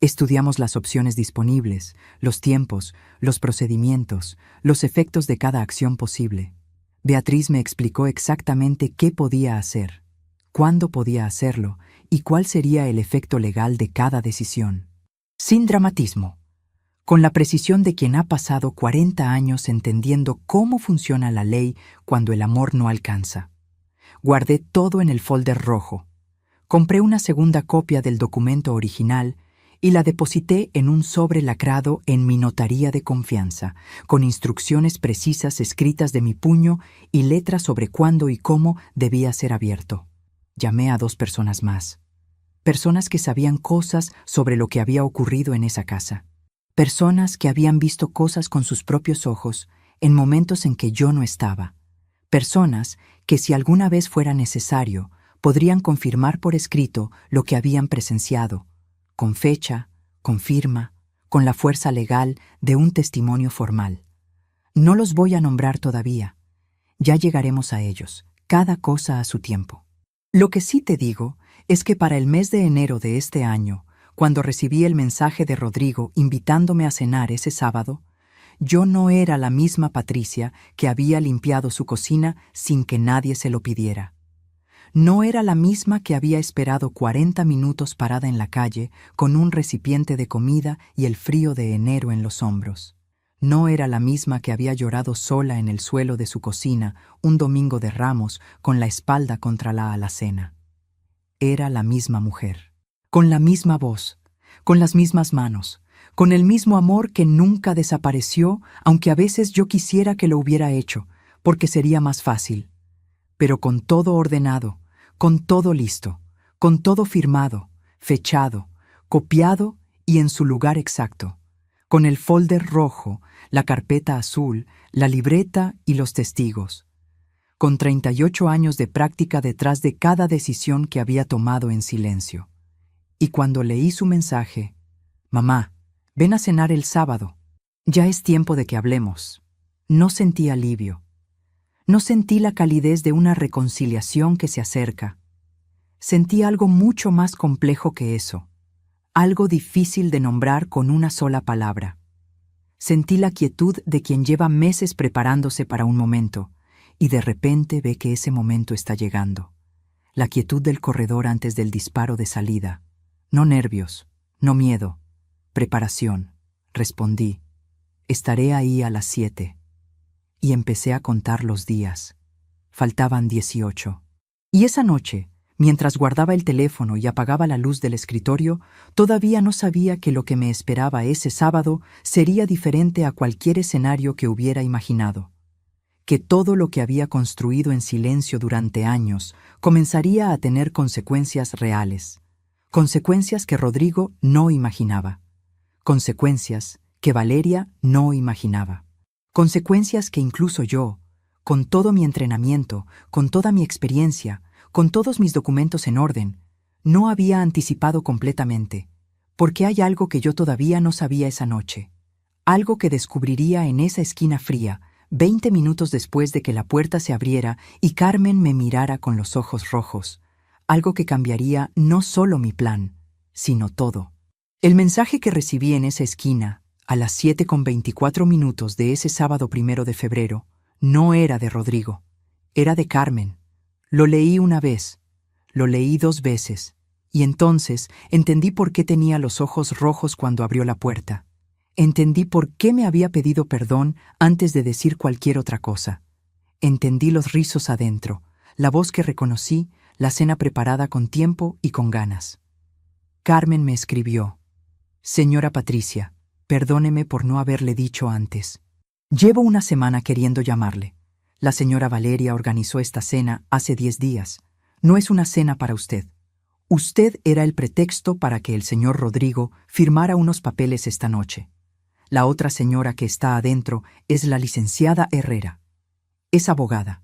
Estudiamos las opciones disponibles, los tiempos, los procedimientos, los efectos de cada acción posible. Beatriz me explicó exactamente qué podía hacer, cuándo podía hacerlo y cuál sería el efecto legal de cada decisión. Sin dramatismo, con la precisión de quien ha pasado 40 años entendiendo cómo funciona la ley cuando el amor no alcanza. Guardé todo en el folder rojo. Compré una segunda copia del documento original y la deposité en un sobre lacrado en mi notaría de confianza, con instrucciones precisas escritas de mi puño y letras sobre cuándo y cómo debía ser abierto. Llamé a 2 personas más. Personas que sabían cosas sobre lo que había ocurrido en esa casa. Personas que habían visto cosas con sus propios ojos en momentos en que yo no estaba. Personas que, si alguna vez fuera necesario, podrían confirmar por escrito lo que habían presenciado, con fecha, con firma, con la fuerza legal de un testimonio formal. No los voy a nombrar todavía. Ya llegaremos a ellos, cada cosa a su tiempo. Lo que sí te digo es que para el mes de enero de este año, cuando recibí el mensaje de Rodrigo invitándome a cenar ese sábado, yo no era la misma Patricia que había limpiado su cocina sin que nadie se lo pidiera. No era la misma que había esperado 40 minutos parada en la calle con un recipiente de comida y el frío de enero en los hombros. No era la misma que había llorado sola en el suelo de su cocina un domingo de Ramos con la espalda contra la alacena. Era la misma mujer, con la misma voz, con las mismas manos, con el mismo amor que nunca desapareció, aunque a veces yo quisiera que lo hubiera hecho, porque sería más fácil. Pero con todo ordenado, con todo listo, con todo firmado, fechado, copiado y en su lugar exacto, con el folder rojo, la carpeta azul, la libreta y los testigos, con 38 años de práctica detrás de cada decisión que había tomado en silencio. Y cuando leí su mensaje, «Mamá, ven a cenar el sábado. Ya es tiempo de que hablemos», no sentí alivio. No sentí la calidez de una reconciliación que se acerca. Sentí algo mucho más complejo que eso, algo difícil de nombrar con una sola palabra. Sentí la quietud de quien lleva meses preparándose para un momento y de repente ve que ese momento está llegando. La quietud del corredor antes del disparo de salida. No nervios, no miedo, preparación. Respondí, estaré ahí a las 7. Y empecé a contar los días. Faltaban 18. Y esa noche, mientras guardaba el teléfono y apagaba la luz del escritorio, todavía no sabía que lo que me esperaba ese sábado sería diferente a cualquier escenario que hubiera imaginado. Que todo lo que había construido en silencio durante años comenzaría a tener consecuencias reales. Consecuencias que Rodrigo no imaginaba. Consecuencias que Valeria no imaginaba. Consecuencias que incluso yo, con todo mi entrenamiento, con toda mi experiencia, con todos mis documentos en orden, no había anticipado completamente, porque hay algo que yo todavía no sabía esa noche, algo que descubriría en esa esquina fría, 20 minutos después de que la puerta se abriera y Carmen me mirara con los ojos rojos, algo que cambiaría no solo mi plan, sino todo. El mensaje que recibí en esa esquina, a las 7:24 de ese sábado 1 de febrero, no era de Rodrigo, era de Carmen. Lo leí una vez, lo leí 2 veces, y entonces entendí por qué tenía los ojos rojos cuando abrió la puerta. Entendí por qué me había pedido perdón antes de decir cualquier otra cosa. Entendí los rizos adentro, la voz que reconocí, la cena preparada con tiempo y con ganas. Carmen me escribió, «Señora Patricia, perdóneme por no haberle dicho antes. Llevo una semana queriendo llamarle. La señora Valeria organizó esta cena hace 10 días. No es una cena para usted. Usted era el pretexto para que el señor Rodrigo firmara unos papeles esta noche. La otra señora que está adentro es la licenciada Herrera. Es abogada.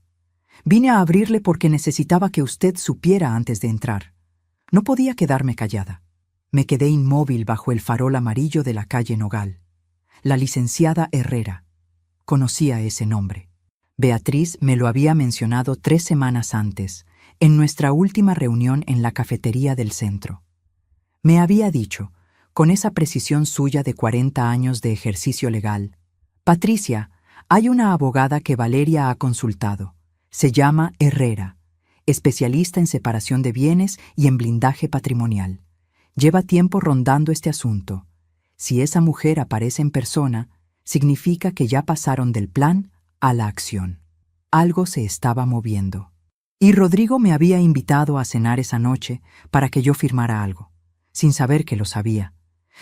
Vine a abrirle porque necesitaba que usted supiera antes de entrar. No podía quedarme callada. Me quedé inmóvil bajo el farol amarillo de la calle Nogal. La licenciada Herrera. Conocía ese nombre. Beatriz me lo había mencionado 3 semanas antes, en nuestra última reunión en la cafetería del centro. Me había dicho, con esa precisión suya de 40 años de ejercicio legal, «Patricia, hay una abogada que Valeria ha consultado. Se llama Herrera, especialista en separación de bienes y en blindaje patrimonial. Lleva tiempo rondando este asunto. Si esa mujer aparece en persona, significa que ya pasaron del plan a la acción. Algo se estaba moviendo. Y Rodrigo me había invitado a cenar esa noche para que yo firmara algo, sin saber que lo sabía,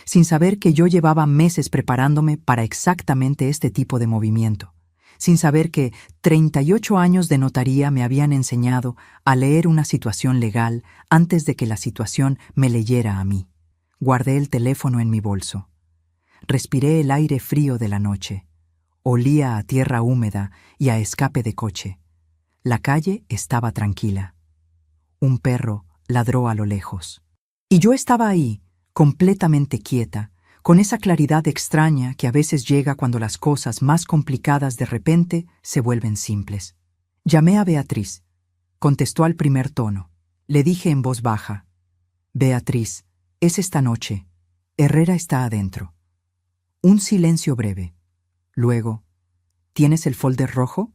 sin saber que yo llevaba meses preparándome para exactamente este tipo de movimiento, sin saber que 38 años de notaría me habían enseñado a leer una situación legal antes de que la situación me leyera a mí. Guardé el teléfono en mi bolso. Respiré el aire frío de la noche. Olía a tierra húmeda y a escape de coche. La calle estaba tranquila. Un perro ladró a lo lejos. Y yo estaba ahí, completamente quieta, con esa claridad extraña que a veces llega cuando las cosas más complicadas de repente se vuelven simples. Llamé a Beatriz. Contestó al primer tono. Le dije en voz baja: «Beatriz, es esta noche. Herrera está adentro». Un silencio breve. Luego: «¿Tienes el folder rojo?»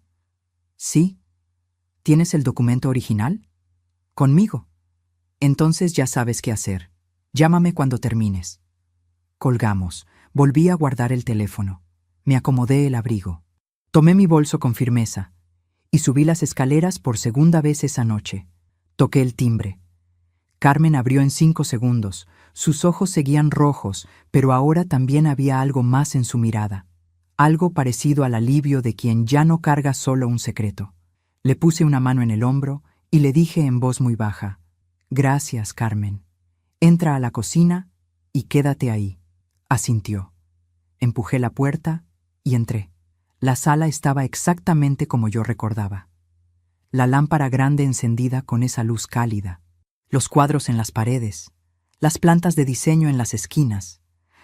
«Sí». «¿Tienes el documento original?» «Conmigo». «Entonces ya sabes qué hacer. Llámame cuando termines». Colgamos. Volví a guardar el teléfono. Me acomodé el abrigo. Tomé mi bolso con firmeza y subí las escaleras por segunda vez esa noche. Toqué el timbre. Carmen abrió en 5 segundos. Sus ojos seguían rojos, pero ahora también había algo más en su mirada. Algo parecido al alivio de quien ya no carga solo un secreto. Le puse una mano en el hombro y le dije en voz muy baja: «Gracias, Carmen. Entra a la cocina y quédate ahí». Asintió. Empujé la puerta y entré. La sala estaba exactamente como yo recordaba. La lámpara grande encendida con esa luz cálida, los cuadros en las paredes, las plantas de diseño en las esquinas,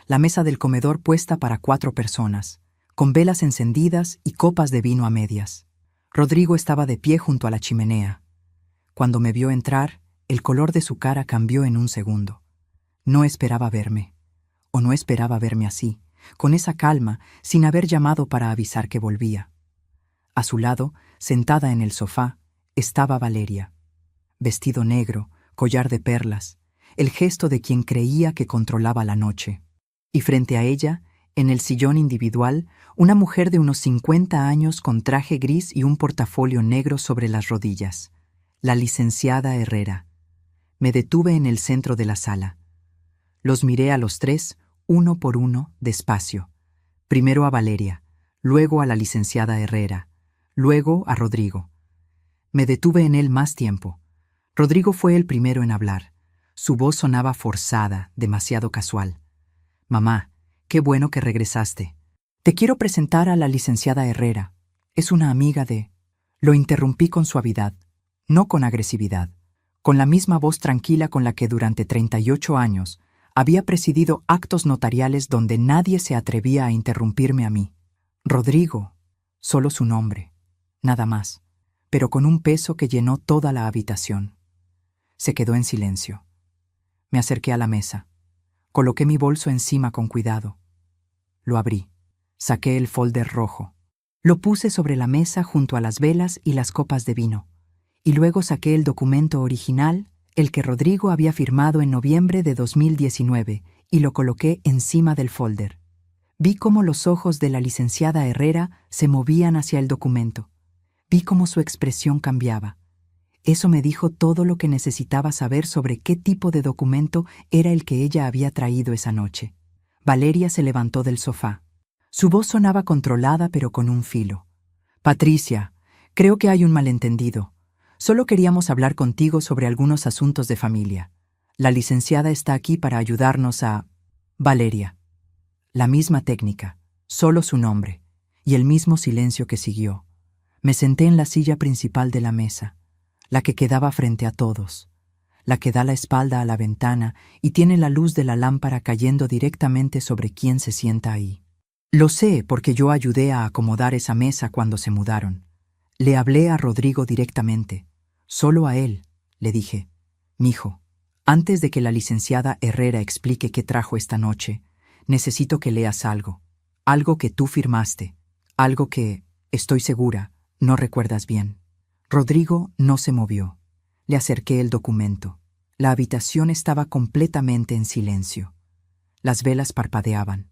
la mesa del comedor puesta para 4 personas, con velas encendidas y copas de vino a medias. Rodrigo estaba de pie junto a la chimenea. Cuando me vio entrar, el color de su cara cambió en un segundo. No esperaba verme, o no esperaba verme así, con esa calma, sin haber llamado para avisar que volvía. A su lado, sentada en el sofá, estaba Valeria. Vestido negro, collar de perlas, el gesto de quien creía que controlaba la noche. Y frente a ella, en el sillón individual, una mujer de unos 50 años con traje gris y un portafolio negro sobre las rodillas. La licenciada Herrera. Me detuve en el centro de la sala. Los miré a los 3, uno por uno, despacio. Primero a Valeria, luego a la licenciada Herrera, luego a Rodrigo. Me detuve en él más tiempo. Rodrigo fue el primero en hablar. Su voz sonaba forzada, demasiado casual. «Mamá, qué bueno que regresaste. Te quiero presentar a la licenciada Herrera. Es una amiga de...». Lo interrumpí con suavidad, no con agresividad, con la misma voz tranquila con la que durante 38 años había presidido actos notariales donde nadie se atrevía a interrumpirme a mí. Rodrigo, solo su nombre, nada más, pero con un peso que llenó toda la habitación. Se quedó en silencio. Me acerqué a la mesa. Coloqué mi bolso encima con cuidado. Lo abrí. Saqué el folder rojo. Lo puse sobre la mesa junto a las velas y las copas de vino. Y luego saqué el documento original, el que Rodrigo había firmado en noviembre de 2019, y lo coloqué encima del folder. Vi cómo los ojos de la licenciada Herrera se movían hacia el documento. Vi cómo su expresión cambiaba. Eso me dijo todo lo que necesitaba saber sobre qué tipo de documento era el que ella había traído esa noche. Valeria se levantó del sofá. Su voz sonaba controlada pero con un filo. «Patricia, creo que hay un malentendido. Solo queríamos hablar contigo sobre algunos asuntos de familia. La licenciada está aquí para ayudarnos a...». Valeria. La misma técnica, solo su nombre, y el mismo silencio que siguió. Me senté en la silla principal de la mesa, la que quedaba frente a todos, la que da la espalda a la ventana y tiene la luz de la lámpara cayendo directamente sobre quien se sienta ahí. Lo sé porque yo ayudé a acomodar esa mesa cuando se mudaron. Le hablé a Rodrigo directamente. Solo a él, le dije: «Mijo, antes de que la licenciada Herrera explique qué trajo esta noche, necesito que leas algo. Algo que tú firmaste. Algo que, estoy segura, no recuerdas bien». Rodrigo no se movió. Le acerqué el documento. La habitación estaba completamente en silencio. Las velas parpadeaban.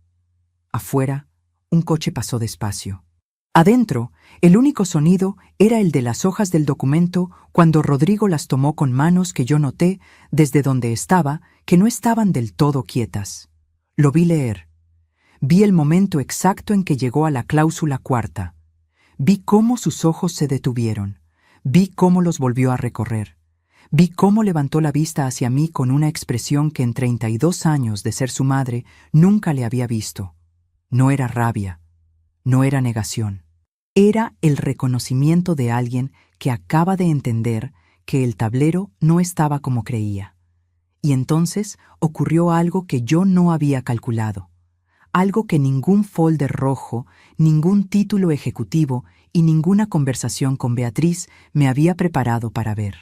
Afuera, un coche pasó despacio. Adentro, el único sonido era el de las hojas del documento cuando Rodrigo las tomó con manos que yo noté, desde donde estaba, que no estaban del todo quietas. Lo vi leer. Vi el momento exacto en que llegó a la cláusula cuarta. Vi cómo sus ojos se detuvieron. Vi cómo los volvió a recorrer. Vi cómo levantó la vista hacia mí con una expresión que en 32 años de ser su madre nunca le había visto. No era rabia. No era negación. Era el reconocimiento de alguien que acaba de entender que el tablero no estaba como creía. Y entonces ocurrió algo que yo no había calculado. Algo que ningún folder rojo, ningún título ejecutivo y ninguna conversación con Beatriz me había preparado para ver.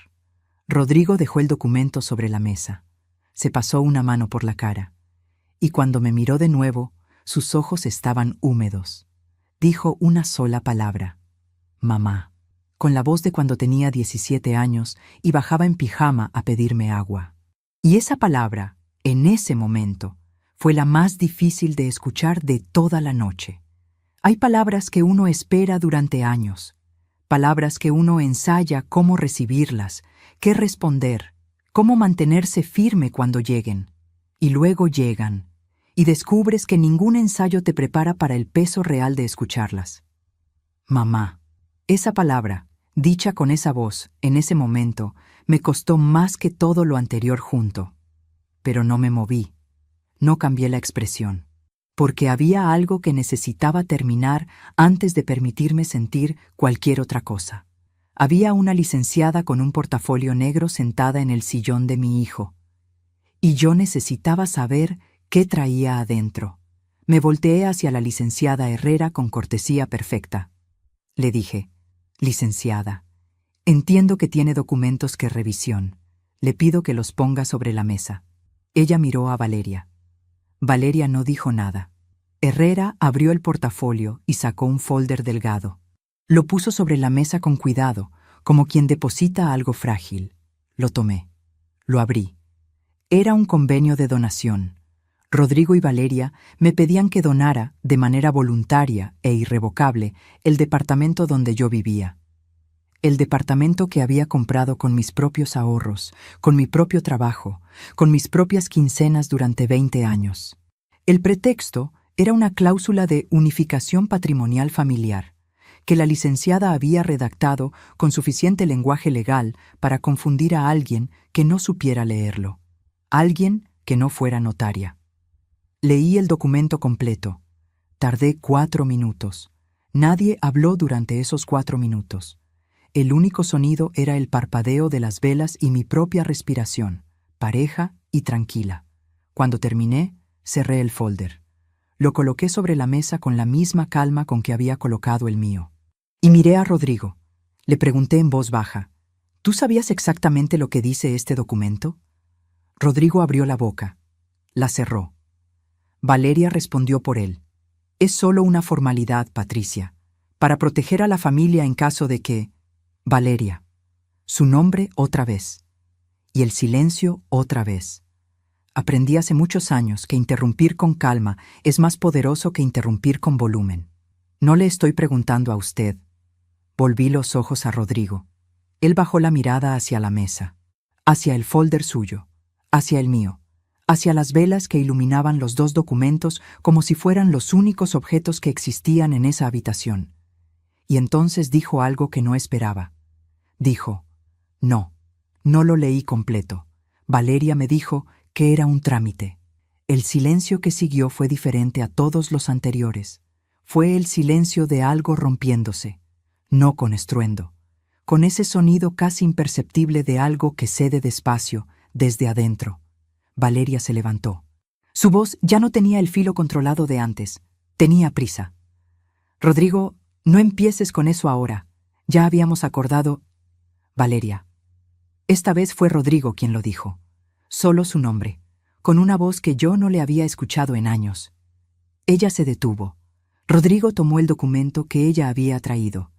Rodrigo dejó el documento sobre la mesa. Se pasó una mano por la cara. Y cuando me miró de nuevo, sus ojos estaban húmedos. Dijo una sola palabra: mamá, con la voz de cuando tenía 17 años y bajaba en pijama a pedirme agua. Y esa palabra, en ese momento, fue la más difícil de escuchar de toda la noche. Hay palabras que uno espera durante años, palabras que uno ensaya cómo recibirlas, qué responder, cómo mantenerse firme cuando lleguen. Y luego llegan, y descubres que ningún ensayo te prepara para el peso real de escucharlas. Mamá. Esa palabra, dicha con esa voz, en ese momento, me costó más que todo lo anterior junto. Pero no me moví. No cambié la expresión, porque había algo que necesitaba terminar antes de permitirme sentir cualquier otra cosa. Había una licenciada con un portafolio negro sentada en el sillón de mi hijo, y yo necesitaba saber qué traía adentro. Me volteé hacia la licenciada Herrera con cortesía perfecta. Le dije: licenciada, entiendo que tiene documentos que revisión. Le pido que los ponga sobre la mesa. Ella miró a Valeria. Valeria no dijo nada. Herrera abrió el portafolio y sacó un folder delgado. Lo puso sobre la mesa con cuidado, como quien deposita algo frágil. Lo tomé. Lo abrí. Era un convenio de donación. Rodrigo y Valeria me pedían que donara, de manera voluntaria e irrevocable, el departamento donde yo vivía. El departamento que había comprado con mis propios ahorros, con mi propio trabajo, con mis propias quincenas durante 20 años. El pretexto era una cláusula de unificación patrimonial familiar, que la licenciada había redactado con suficiente lenguaje legal para confundir a alguien que no supiera leerlo, alguien que no fuera notaria. Leí el documento completo. Tardé 4 minutos. Nadie habló durante esos 4 minutos. El único sonido era el parpadeo de las velas y mi propia respiración, pareja y tranquila. Cuando terminé, cerré el folder. Lo coloqué sobre la mesa con la misma calma con que había colocado el mío. Y miré a Rodrigo. Le pregunté en voz baja: ¿tú sabías exactamente lo que dice este documento? Rodrigo abrió la boca. La cerró. Valeria respondió por él: es solo una formalidad, Patricia, para proteger a la familia en caso de que... Valeria. Su nombre otra vez. Y el silencio otra vez. Aprendí hace muchos años que interrumpir con calma es más poderoso que interrumpir con volumen. No le estoy preguntando a usted. Volví los ojos a Rodrigo. Él bajó la mirada hacia la mesa, hacia el folder suyo, hacia el mío, hacia las velas que iluminaban los dos documentos como si fueran los únicos objetos que existían en esa habitación. Y entonces dijo algo que no esperaba. Dijo: no, no lo leí completo. Valeria me dijo que era un trámite. El silencio que siguió fue diferente a todos los anteriores. Fue el silencio de algo rompiéndose, no con estruendo, con ese sonido casi imperceptible de algo que cede despacio, desde adentro. Valeria se levantó. Su voz ya no tenía el filo controlado de antes. Tenía prisa. Rodrigo, no empieces con eso ahora. Ya habíamos acordado... Valeria. Esta vez fue Rodrigo quien lo dijo. Solo su nombre, con una voz que yo no le había escuchado en años. Ella se detuvo. Rodrigo tomó el documento que ella había traído.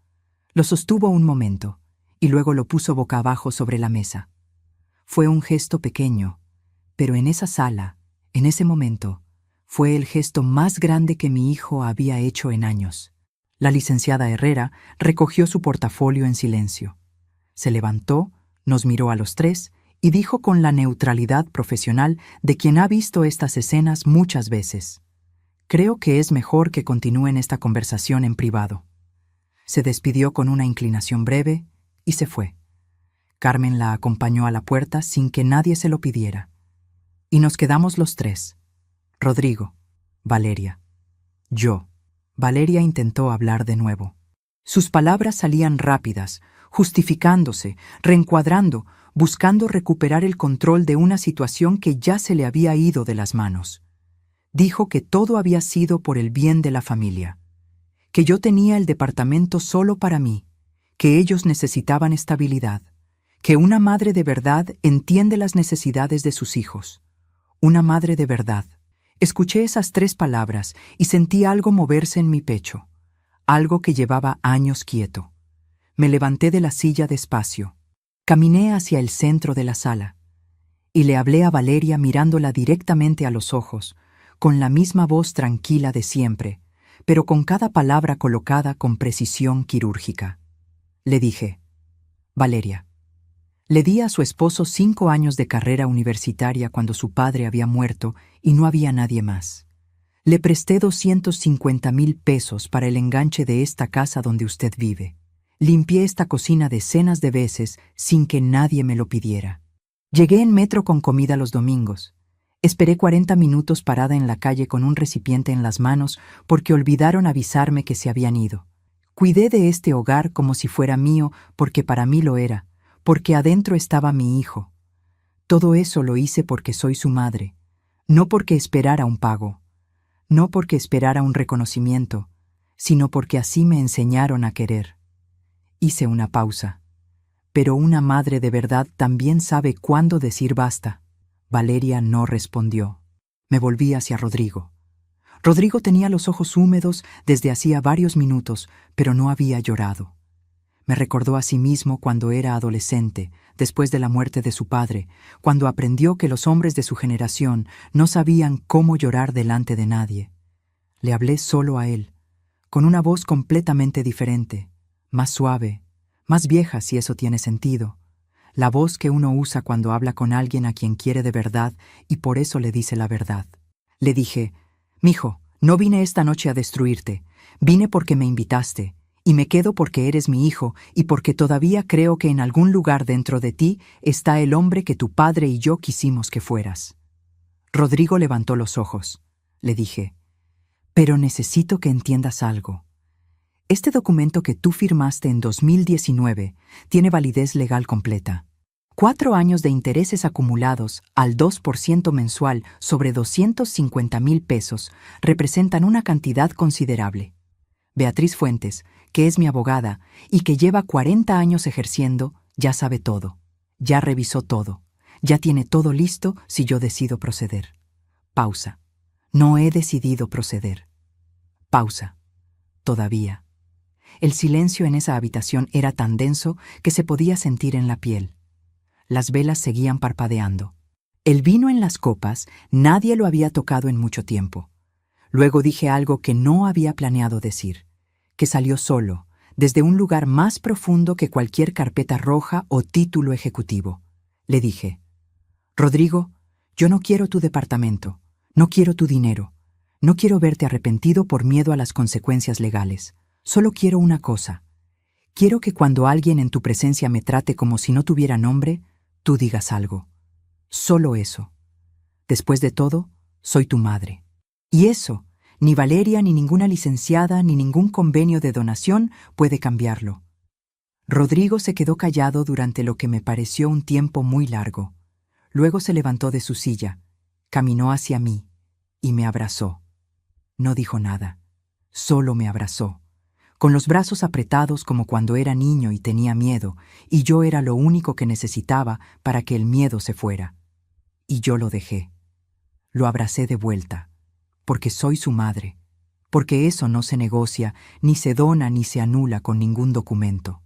Lo sostuvo un momento, y luego lo puso boca abajo sobre la mesa. Fue un gesto pequeño, pero en esa sala, en ese momento, fue el gesto más grande que mi hijo había hecho en años. La licenciada Herrera recogió su portafolio en silencio. Se levantó, nos miró a los tres y dijo con la neutralidad profesional de quien ha visto estas escenas muchas veces: «Creo que es mejor que continúen esta conversación en privado». Se despidió con una inclinación breve y se fue. Carmen la acompañó a la puerta sin que nadie se lo pidiera. Y nos quedamos los tres: Rodrigo, Valeria, yo. Valeria intentó hablar de nuevo. Sus palabras salían rápidas, justificándose, reencuadrando, buscando recuperar el control de una situación que ya se le había ido de las manos. Dijo que todo había sido por el bien de la familia, que yo tenía el departamento solo para mí, que ellos necesitaban estabilidad, que una madre de verdad entiende las necesidades de sus hijos. Una madre de verdad. Escuché esas 3 palabras y sentí algo moverse en mi pecho, algo que llevaba años quieto. Me levanté de la silla despacio, caminé hacia el centro de la sala y le hablé a Valeria mirándola directamente a los ojos, con la misma voz tranquila de siempre, pero con cada palabra colocada con precisión quirúrgica. Le dije: «Valeria, le di a su esposo 5 años de carrera universitaria cuando su padre había muerto y no había nadie más. Le presté 250,000 pesos para el enganche de esta casa donde usted vive. Limpié esta cocina decenas de veces sin que nadie me lo pidiera. Llegué en metro con comida los domingos. Esperé 40 minutos parada en la calle con un recipiente en las manos porque olvidaron avisarme que se habían ido. Cuidé de este hogar como si fuera mío porque para mí lo era, porque adentro estaba mi hijo. Todo eso lo hice porque soy su madre, no porque esperara un pago, no porque esperara un reconocimiento, sino porque así me enseñaron a querer». Hice una pausa. Pero una madre de verdad también sabe cuándo decir basta. Valeria no respondió. Me volví hacia Rodrigo. Rodrigo tenía los ojos húmedos desde hacía varios minutos, pero no había llorado. Me recordó a sí mismo cuando era adolescente, después de la muerte de su padre, cuando aprendió que los hombres de su generación no sabían cómo llorar delante de nadie. Le hablé solo a él, con una voz completamente diferente, más suave, más vieja si eso tiene sentido, la voz que uno usa cuando habla con alguien a quien quiere de verdad y por eso le dice la verdad. Le dije: «Mijo, no vine esta noche a destruirte, vine porque me invitaste, y me quedo porque eres mi hijo y porque todavía creo que en algún lugar dentro de ti está el hombre que tu padre y yo quisimos que fueras». Rodrigo levantó los ojos. Le dije: «Pero necesito que entiendas algo. Este documento que tú firmaste en 2019 tiene validez legal completa. 4 años de intereses acumulados al 2% mensual sobre 250,000 pesos representan una cantidad considerable. Beatriz Fuentes, que es mi abogada y que lleva 40 años ejerciendo, ya sabe todo, ya revisó todo, ya tiene todo listo si yo decido proceder». Pausa. No he decidido proceder. Pausa. Todavía. El silencio en esa habitación era tan denso que se podía sentir en la piel. Las velas seguían parpadeando. El vino en las copas nadie lo había tocado en mucho tiempo. Luego dije algo que no había planeado decir, que salió solo, desde un lugar más profundo que cualquier carpeta roja o título ejecutivo. Le dije: «Rodrigo, yo no quiero tu departamento, no quiero tu dinero, no quiero verte arrepentido por miedo a las consecuencias legales. Solo quiero una cosa. Quiero que cuando alguien en tu presencia me trate como si no tuviera nombre, tú digas algo. Solo eso. Después de todo, soy tu madre. Y eso, ni Valeria, ni ninguna licenciada, ni ningún convenio de donación puede cambiarlo». Rodrigo se quedó callado durante lo que me pareció un tiempo muy largo. Luego se levantó de su silla, caminó hacia mí y me abrazó. No dijo nada, solo me abrazó, con los brazos apretados como cuando era niño y tenía miedo, y yo era lo único que necesitaba para que el miedo se fuera. Y yo lo dejé. Lo abracé de vuelta, porque soy su madre, porque eso no se negocia, ni se dona, ni se anula con ningún documento.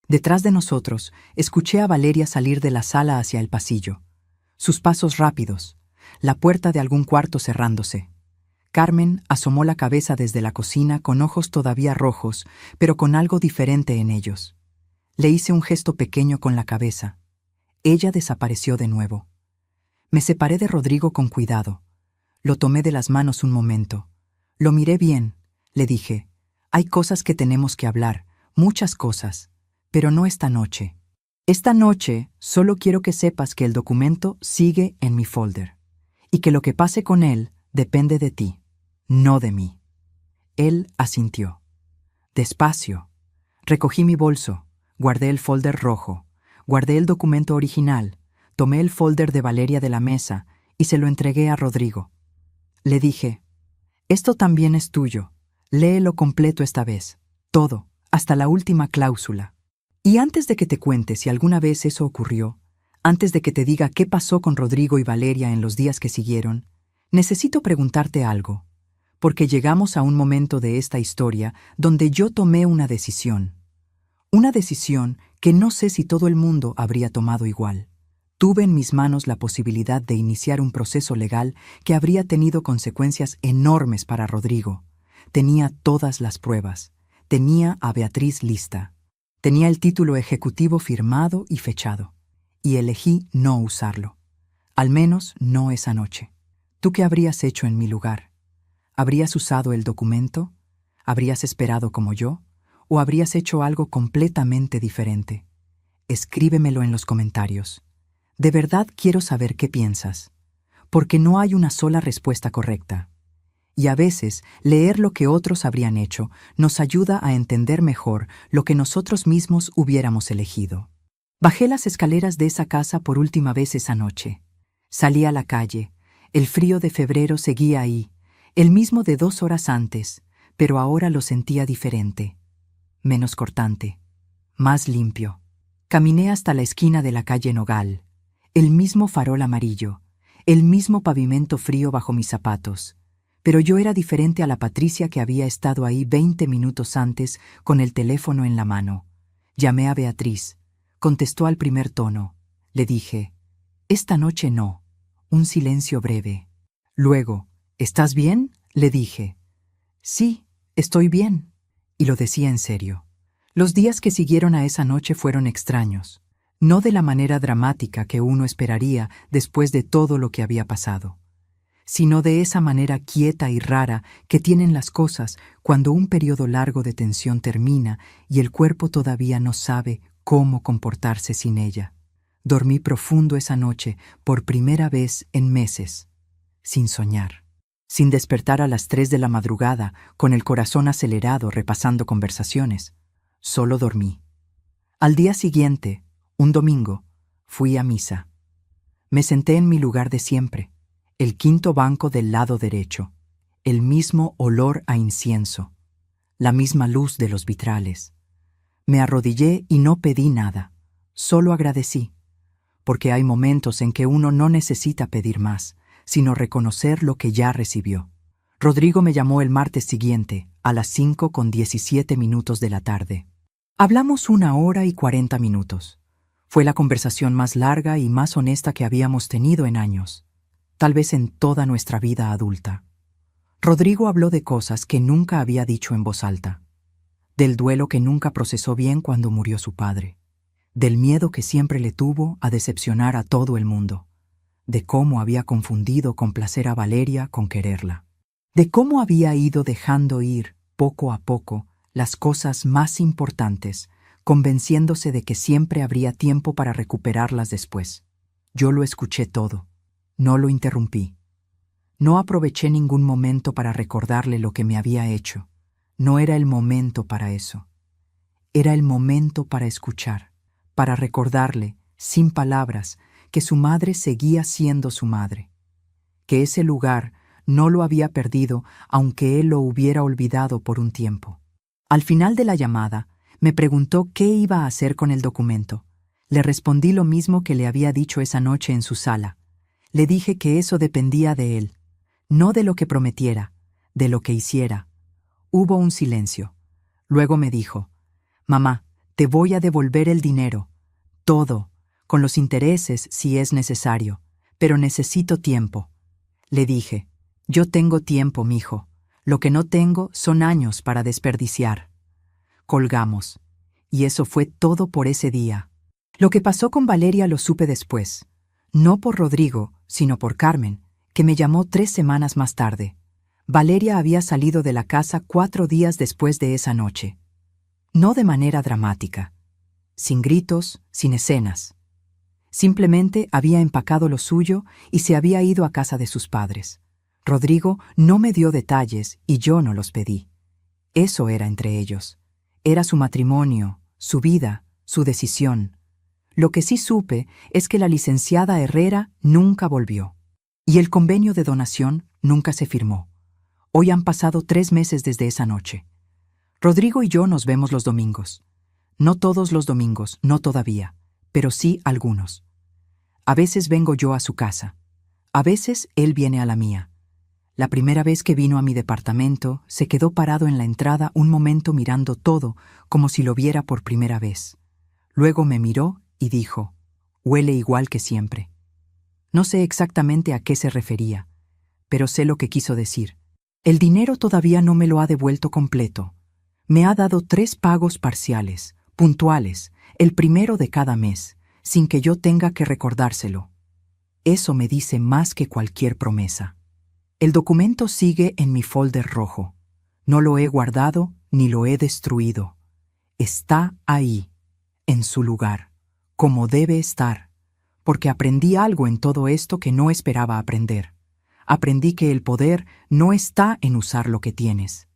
Detrás de nosotros, escuché a Valeria salir de la sala hacia el pasillo. Sus pasos rápidos, la puerta de algún cuarto cerrándose. Carmen asomó la cabeza desde la cocina con ojos todavía rojos, pero con algo diferente en ellos. Le hice un gesto pequeño con la cabeza. Ella desapareció de nuevo. Me separé de Rodrigo con cuidado. Lo tomé de las manos un momento. Lo miré bien, le dije. Hay cosas que tenemos que hablar, muchas cosas, pero no esta noche. Esta noche solo quiero que sepas que el documento sigue en mi folder y que lo que pase con él depende de ti, no de mí. Él asintió. Despacio. Recogí mi bolso, guardé el folder rojo, guardé el documento original, tomé el folder de Valeria de la mesa y se lo entregué a Rodrigo. Le dije, esto también es tuyo, léelo completo esta vez, todo, hasta la última cláusula. Y antes de que te cuente si alguna vez eso ocurrió, antes de que te diga qué pasó con Rodrigo y Valeria en los días que siguieron, necesito preguntarte algo, porque llegamos a un momento de esta historia donde yo tomé una decisión que no sé si todo el mundo habría tomado igual. Tuve en mis manos la posibilidad de iniciar un proceso legal que habría tenido consecuencias enormes para Rodrigo. Tenía todas las pruebas, tenía a Beatriz lista. Tenía el título ejecutivo firmado y fechado, y elegí no usarlo. Al menos no esa noche. ¿Tú qué habrías hecho en mi lugar? ¿Habrías usado el documento? ¿Habrías esperado como yo? ¿O habrías hecho algo completamente diferente? Escríbemelo en los comentarios. De verdad quiero saber qué piensas, porque no hay una sola respuesta correcta. Y a veces, leer lo que otros habrían hecho nos ayuda a entender mejor lo que nosotros mismos hubiéramos elegido. Bajé las escaleras de esa casa por última vez esa noche. Salí a la calle. El frío de febrero seguía ahí, el mismo de 2 horas antes, pero ahora lo sentía diferente. Menos cortante, más limpio. Caminé hasta la esquina de la calle Nogal. El mismo farol amarillo, el mismo pavimento frío bajo mis zapatos. Pero yo era diferente a la Patricia que había estado ahí 20 minutos antes con el teléfono en la mano. Llamé a Beatriz. Contestó al primer tono. Le dije, «Esta noche no». Un silencio breve. Luego, «¿Estás bien?», le dije. «Sí, estoy bien». Y lo decía en serio. Los días que siguieron a esa noche fueron extraños. No de la manera dramática que uno esperaría después de todo lo que había pasado, sino de esa manera quieta y rara que tienen las cosas cuando un periodo largo de tensión termina y el cuerpo todavía no sabe cómo comportarse sin ella. Dormí profundo esa noche por primera vez en meses, sin soñar, sin despertar a las 3 de la madrugada con el corazón acelerado repasando conversaciones. Solo dormí. Al día siguiente, un domingo, fui a misa. Me senté en mi lugar de siempre, el 5.º banco del lado derecho, el mismo olor a incienso, la misma luz de los vitrales. Me arrodillé y no pedí nada, solo agradecí, porque hay momentos en que uno no necesita pedir más, sino reconocer lo que ya recibió. Rodrigo me llamó el martes siguiente, a las 5:17 de la tarde. Hablamos 1 hora y 40 minutos. Fue la conversación más larga y más honesta que habíamos tenido en años, tal vez en toda nuestra vida adulta. Rodrigo habló de cosas que nunca había dicho en voz alta, del duelo que nunca procesó bien cuando murió su padre, del miedo que siempre le tuvo a decepcionar a todo el mundo, de cómo había confundido complacer a Valeria con quererla, de cómo había ido dejando ir, poco a poco, las cosas más importantes, convenciéndose de que siempre habría tiempo para recuperarlas después. Yo lo escuché todo. No lo interrumpí. No aproveché ningún momento para recordarle lo que me había hecho. No era el momento para eso. Era el momento para escuchar, para recordarle, sin palabras, que su madre seguía siendo su madre, que ese lugar no lo había perdido aunque él lo hubiera olvidado por un tiempo. Al final de la llamada, me preguntó qué iba a hacer con el documento. Le respondí lo mismo que le había dicho esa noche en su sala. Le dije que eso dependía de él, no de lo que prometiera, de lo que hiciera. Hubo un silencio. Luego me dijo, «Mamá, te voy a devolver el dinero, todo, con los intereses si es necesario, pero necesito tiempo». Le dije, Yo tengo tiempo, mijo. Lo que no tengo son años para desperdiciar. Colgamos. Y eso fue todo por ese día. Lo que pasó con Valeria lo supe después. No por Rodrigo, sino por Carmen, que me llamó 3 semanas más tarde. Valeria había salido de la casa 4 días después de esa noche. No de manera dramática. Sin gritos, sin escenas. Simplemente había empacado lo suyo y se había ido a casa de sus padres. Rodrigo no me dio detalles y yo no los pedí. Eso era entre ellos. Era su matrimonio, su vida, su decisión. Lo que sí supe es que la licenciada Herrera nunca volvió. Y el convenio de donación nunca se firmó. Hoy han pasado 3 meses desde esa noche. Rodrigo y yo nos vemos los domingos. No todos los domingos, no todavía, pero sí algunos. A veces vengo yo a su casa. A veces él viene a la mía. La primera vez que vino a mi departamento, se quedó parado en la entrada un momento mirando todo, como si lo viera por primera vez. Luego me miró y dijo, «Huele igual que siempre». No sé exactamente a qué se refería, pero sé lo que quiso decir. El dinero todavía no me lo ha devuelto completo. Me ha dado 3 pagos parciales, puntuales, el primero de cada mes, sin que yo tenga que recordárselo. Eso me dice más que cualquier promesa. El documento sigue en mi folder rojo. No lo he guardado ni lo he destruido. Está ahí, en su lugar, como debe estar, porque aprendí algo en todo esto que no esperaba aprender. Aprendí que el poder no está en usar lo que tienes.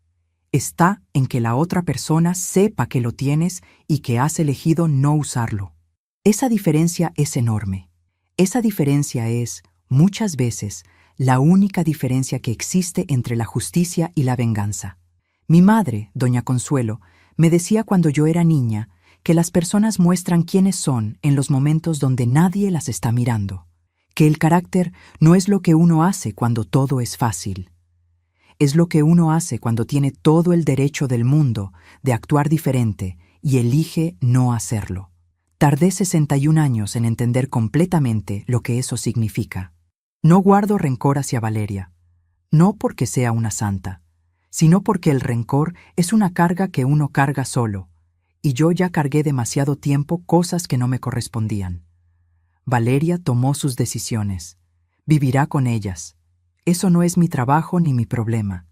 Está en que la otra persona sepa que lo tienes y que has elegido no usarlo. Esa diferencia es enorme. Esa diferencia es, muchas veces, la única diferencia que existe entre la justicia y la venganza. Mi madre, doña Consuelo, me decía cuando yo era niña que las personas muestran quiénes son en los momentos donde nadie las está mirando, que el carácter no es lo que uno hace cuando todo es fácil. Es lo que uno hace cuando tiene todo el derecho del mundo de actuar diferente y elige no hacerlo. Tardé 61 años en entender completamente lo que eso significa. No guardo rencor hacia Valeria, no porque sea una santa, sino porque el rencor es una carga que uno carga solo, y yo ya cargué demasiado tiempo cosas que no me correspondían. Valeria tomó sus decisiones, vivirá con ellas. Eso no es mi trabajo ni mi problema.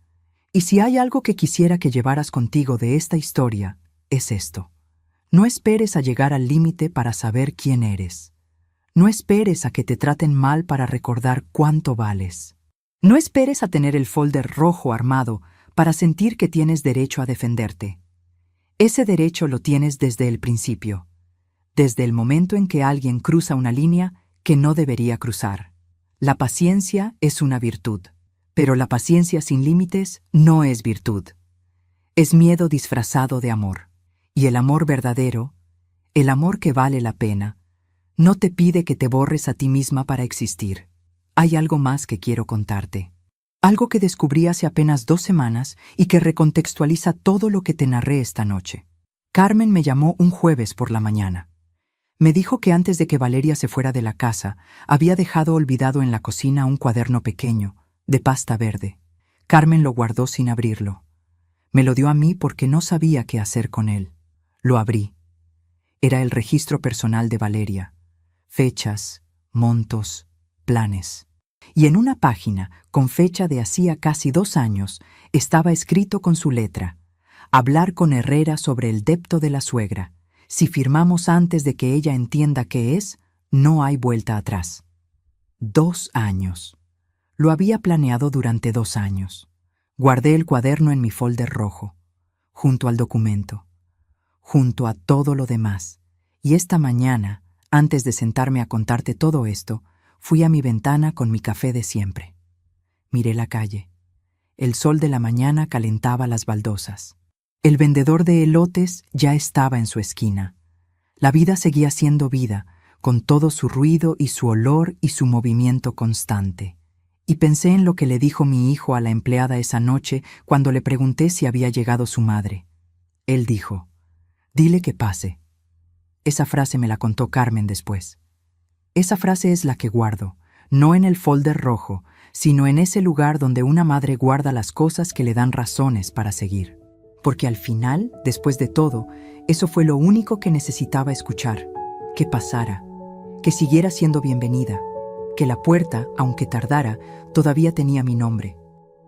Y si hay algo que quisiera que llevaras contigo de esta historia, es esto. No esperes a llegar al límite para saber quién eres. No esperes a que te traten mal para recordar cuánto vales. No esperes a tener el folder rojo armado para sentir que tienes derecho a defenderte. Ese derecho lo tienes desde el principio, desde el momento en que alguien cruza una línea que no debería cruzar. La paciencia es una virtud, pero la paciencia sin límites no es virtud. Es miedo disfrazado de amor. Y el amor verdadero, el amor que vale la pena, no te pide que te borres a ti misma para existir. Hay algo más que quiero contarte. Algo que descubrí hace apenas 2 semanas y que recontextualiza todo lo que te narré esta noche. Carmen me llamó un jueves por la mañana. Me dijo que antes de que Valeria se fuera de la casa, había dejado olvidado en la cocina un cuaderno pequeño, de pasta verde. Carmen lo guardó sin abrirlo. Me lo dio a mí porque no sabía qué hacer con él. Lo abrí. Era el registro personal de Valeria. Fechas, montos, planes. Y en una página, con fecha de hacía casi 2 años, estaba escrito con su letra: hablar con Herrera sobre el depto de la suegra. Si firmamos antes de que ella entienda qué es, no hay vuelta atrás. 2 años. Lo había planeado durante 2 años. Guardé el cuaderno en mi folder rojo, junto al documento, junto a todo lo demás. Y esta mañana, antes de sentarme a contarte todo esto, fui a mi ventana con mi café de siempre. Miré la calle. El sol de la mañana calentaba las baldosas. El vendedor de elotes ya estaba en su esquina. La vida seguía siendo vida, con todo su ruido y su olor y su movimiento constante. Y pensé en lo que le dijo mi hijo a la empleada esa noche cuando le pregunté si había llegado su madre. Él dijo: «Dile que pase». Esa frase me la contó Carmen después. Esa frase es la que guardo, no en el folder rojo, sino en ese lugar donde una madre guarda las cosas que le dan razones para seguir. Porque al final, después de todo, eso fue lo único que necesitaba escuchar, que pasara, que siguiera siendo bienvenida, que la puerta, aunque tardara, todavía tenía mi nombre.